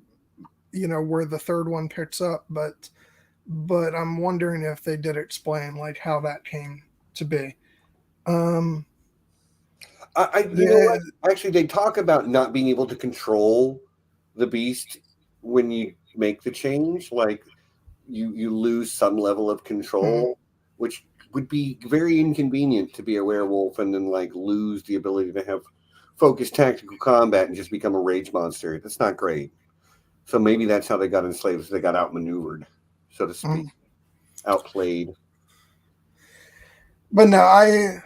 where the third one picks up, but I'm wondering if they did explain like how that came to be. You know what? Actually, they talk about not being able to control the beast when you make the change. Like, you lose some level of control, which would be very inconvenient to be a werewolf and then like lose the ability to have focused tactical combat and just become a rage monster. That's not great. So maybe that's how they got enslaved. So they got outmaneuvered, so to speak, outplayed. But no, I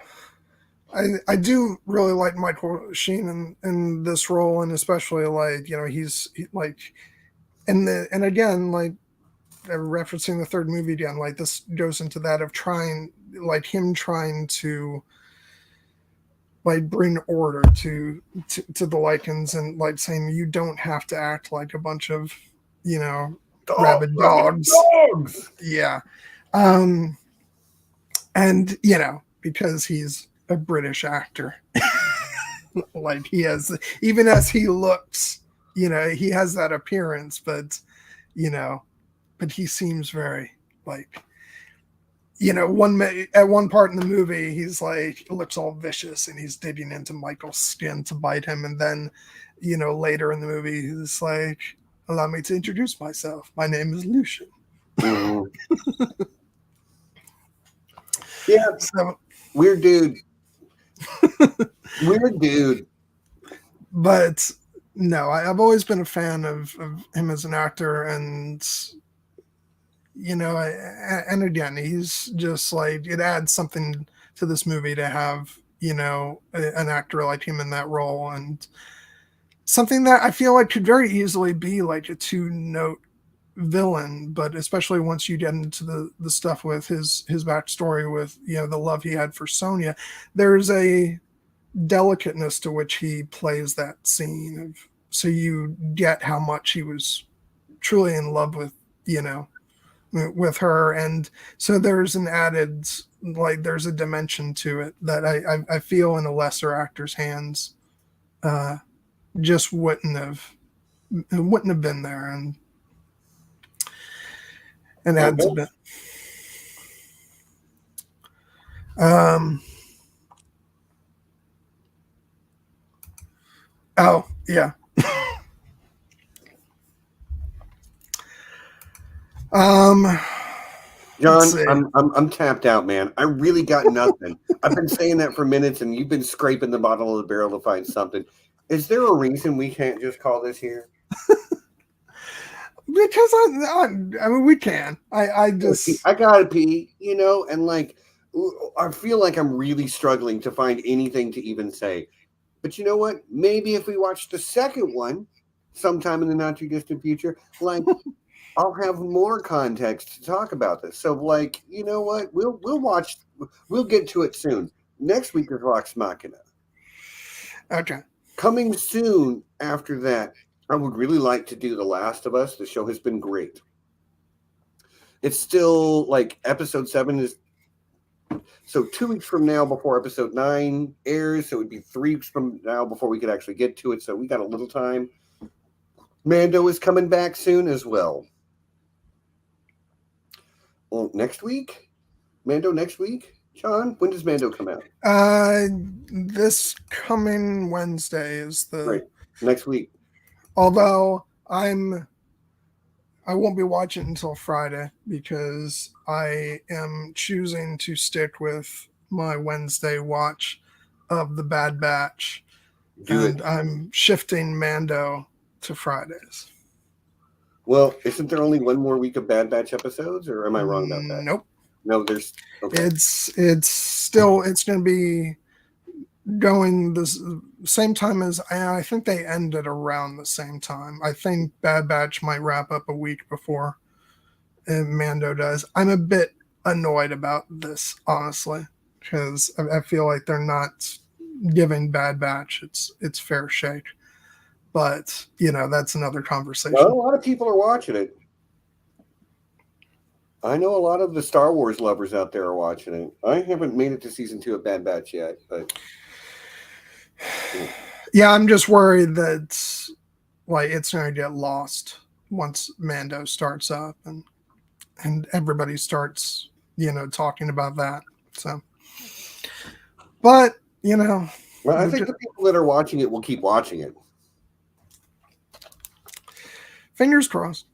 do really like Michael Sheen in this role, and especially like he's like and again like referencing the third movie again, like this goes into that of trying to like bring order to the Lycans, and like saying you don't have to act like a bunch of rabid dogs. Yeah. And because he's a British actor, like he has, even as he looks, he has that appearance, but he seems very like at one part in the movie he's like looks all vicious and he's digging into Michael's skin to bite him, and then later in the movie he's like, allow me to introduce myself, my name is Lucian. Yeah, so weird dude. Weird dude. But no, I've always been a fan of him as an actor, and and again, he's just like, it adds something to this movie to have an actor like him in that role, and something that I feel like could very easily be like a 2-note villain, but especially once you get into the stuff with his backstory with the love he had for Sonia, there's a delicateness to which he plays that scene so you get how much he was truly in love with with her, and so there's an added, like, there's a dimension to it that I feel in a lesser actor's hands just wouldn't have been there, and adds a bit. Oh yeah. John, I'm tapped out, man. I really got nothing. I've been saying that for minutes, and you've been scraping the bottom of the barrel to find something. Is there a reason we can't just call this here? Because I mean, we can. I gotta pee, and like, I feel like I'm really struggling to find anything to even say. But you know what? Maybe if we watch the second one sometime in the not too distant future, like, I'll have more context to talk about this. So, like, you know what? We'll watch. We'll get to it soon. Next week is Vox Machina. Okay. Coming soon after that, I would really like to do The Last of Us. The show has been great. It's still like episode 7 is. So 2 weeks from now, before episode 9 airs, so it would be 3 weeks from now before we could actually get to it. So we got a little time. Mando is coming back soon as well. Well, next week? Mando next week? John, when does Mando come out? This coming Wednesday is the... Right, next week. Although I'm I won't be watching until Friday because I am choosing to stick with my Wednesday watch of the Bad Batch, Do it. and I'm shifting Mando to Fridays. Well, isn't there only one more week of Bad Batch episodes, or am I wrong about that? Nope. No, there's. Okay. It's going to be going the same time as I think they ended around the same time. I think Bad Batch might wrap up a week before Mando does. I'm a bit annoyed about this, honestly, because I feel like they're not giving Bad Batch its fair shake. But that's another conversation. Well, a lot of people are watching it. I know a lot of the Star Wars lovers out there are watching it. I haven't made it to season 2 of Bad Batch yet, but yeah, I'm just worried that it's going to get lost once Mando starts up and everybody starts talking about that. So, but well, I think the people that are watching it will keep watching it. Fingers crossed.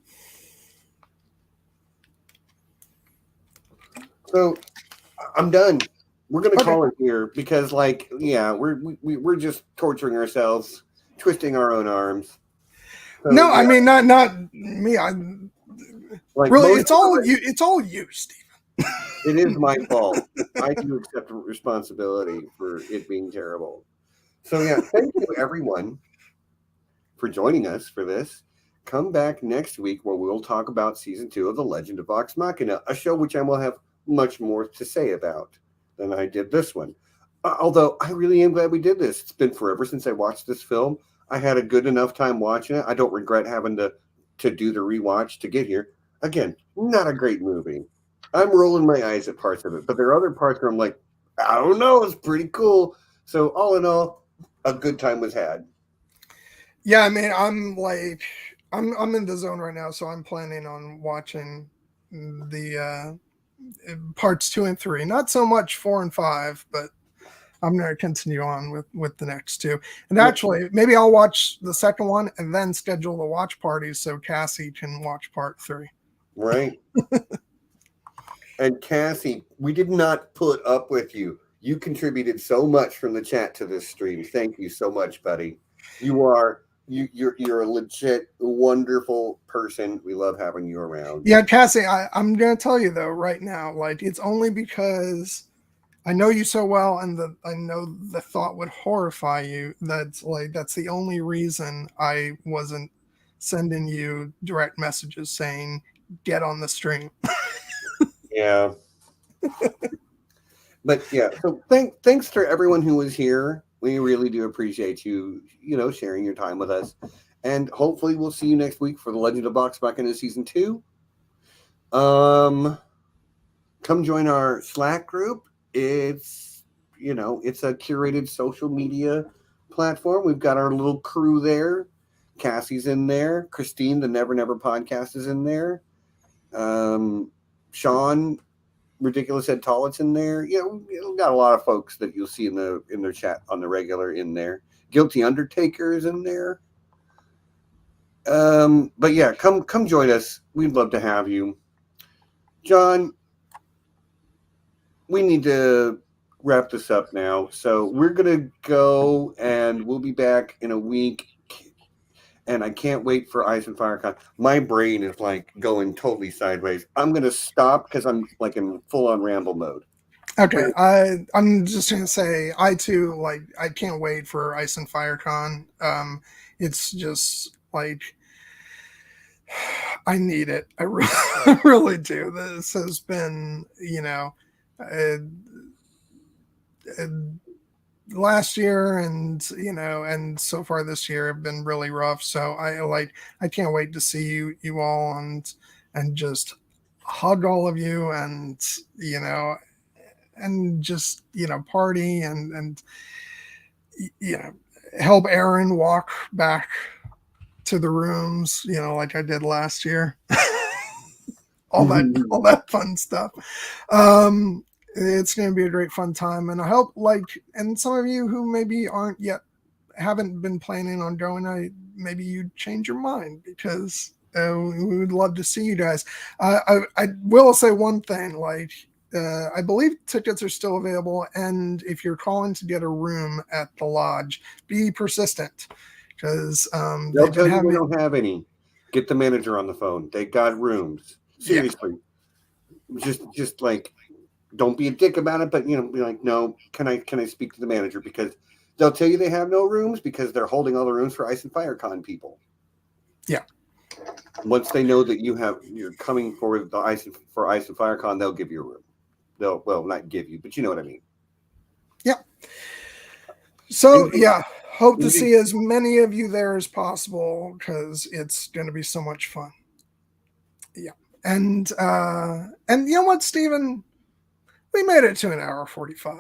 So I'm done. We're gonna call it here because, we're just torturing ourselves, twisting our own arms. So, no, I mean not me. Really, it's all you. It's all you, Stephen. It is my fault. I do accept responsibility for it being terrible. So yeah, thank you everyone for joining us for this. Come back next week where we'll talk about season 2 of The Legend of Vox Machina, a show which I will have much more to say about than I did this one. Although I really am glad we did this. It's been forever since I watched this film. I had a good enough time watching it. I don't regret having to do the rewatch to get here. Again, not a great movie. I'm rolling my eyes at parts of it, but there are other parts where I'm like, I don't know, it's pretty cool. So all in all, a good time was had. Yeah, I mean, I'm in the zone right now, so I'm planning on watching the parts 2 and 3. Not so much 4 and 5, but I'm going to continue on with the next 2. And actually, maybe I'll watch the second one and then schedule the watch parties so Cassie can watch part 3. Right. And Cassie, we did not put up with you. You contributed so much from the chat to this stream. Thank you so much, buddy. You're a legit wonderful person. We love having you around. Yeah, Cassie, I'm gonna tell you though right now, it's only because I know you so well, and I know the thought would horrify you. That's the only reason I wasn't sending you direct messages saying get on the stream. Yeah. But yeah, so thanks to everyone who was here. We really do appreciate you, sharing your time with us. And hopefully we'll see you next week for The Legend of Vox Machina season 2. Come join our Slack group. It's a curated social media platform. We've got our little crew there. Cassie's in there. Christine, the Never Never podcast, is in there. Sean, Ridiculous Ed Tollett's in there. We've got a lot of folks that you'll see in their chat on the regular in there. Guilty Undertaker is in there. But yeah, come join us. We'd love to have you. John, we need to wrap this up now. So we're gonna go and we'll be back in a week. And I can't wait for Ice and Fire Con. My brain is going totally sideways. I'm gonna stop because I'm in full on ramble mode. Okay, I'm just gonna say I too I can't wait for Ice and Fire Con. It's just I need it. I really do. This has been last year and so far this year have been really rough. So I can't wait to see you all and just hug all of you and and just party and help Aaron walk back to the rooms like I did last year. all that fun stuff. It's going to be a great fun time, and I hope and some of you who maybe haven't been planning on going, maybe you change your mind because we would love to see you guys. I will say one thing, like, I believe tickets are still available, and if you're calling to get a room at the lodge, be persistent, because they'll tell you they don't have any. Get the manager on the phone. They got rooms. Seriously, just like, don't be a dick about it, but be like, no, can I speak to the manager, because they'll tell you they have no rooms because they're holding all the rooms for Ice and FireCon people. Yeah. Once they know that you're coming for Ice and FireCon, they'll give you a room. They'll not give you, but you know what I mean. Yeah. So hope to see as many of you there as possible, because it's going to be so much fun. Yeah. And you know what, Stephen? We made it to an hour 45.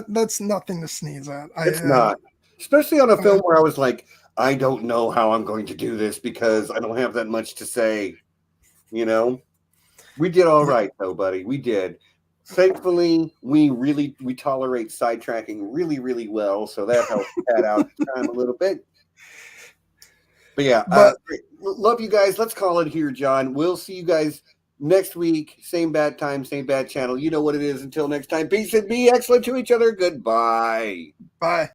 That's nothing to sneeze at. It's not. Especially on a film where I was like, I don't know how I'm going to do this because I don't have that much to say. We did all right though, buddy. We did. Thankfully, we tolerate sidetracking really, really well, so that helps pad out the time a little bit. But yeah, love you guys. Let's call it here, John. We'll see you guys next week. Same bad time, same bad channel. You know what it is. Until next time, peace and be excellent to each other. Goodbye. Bye.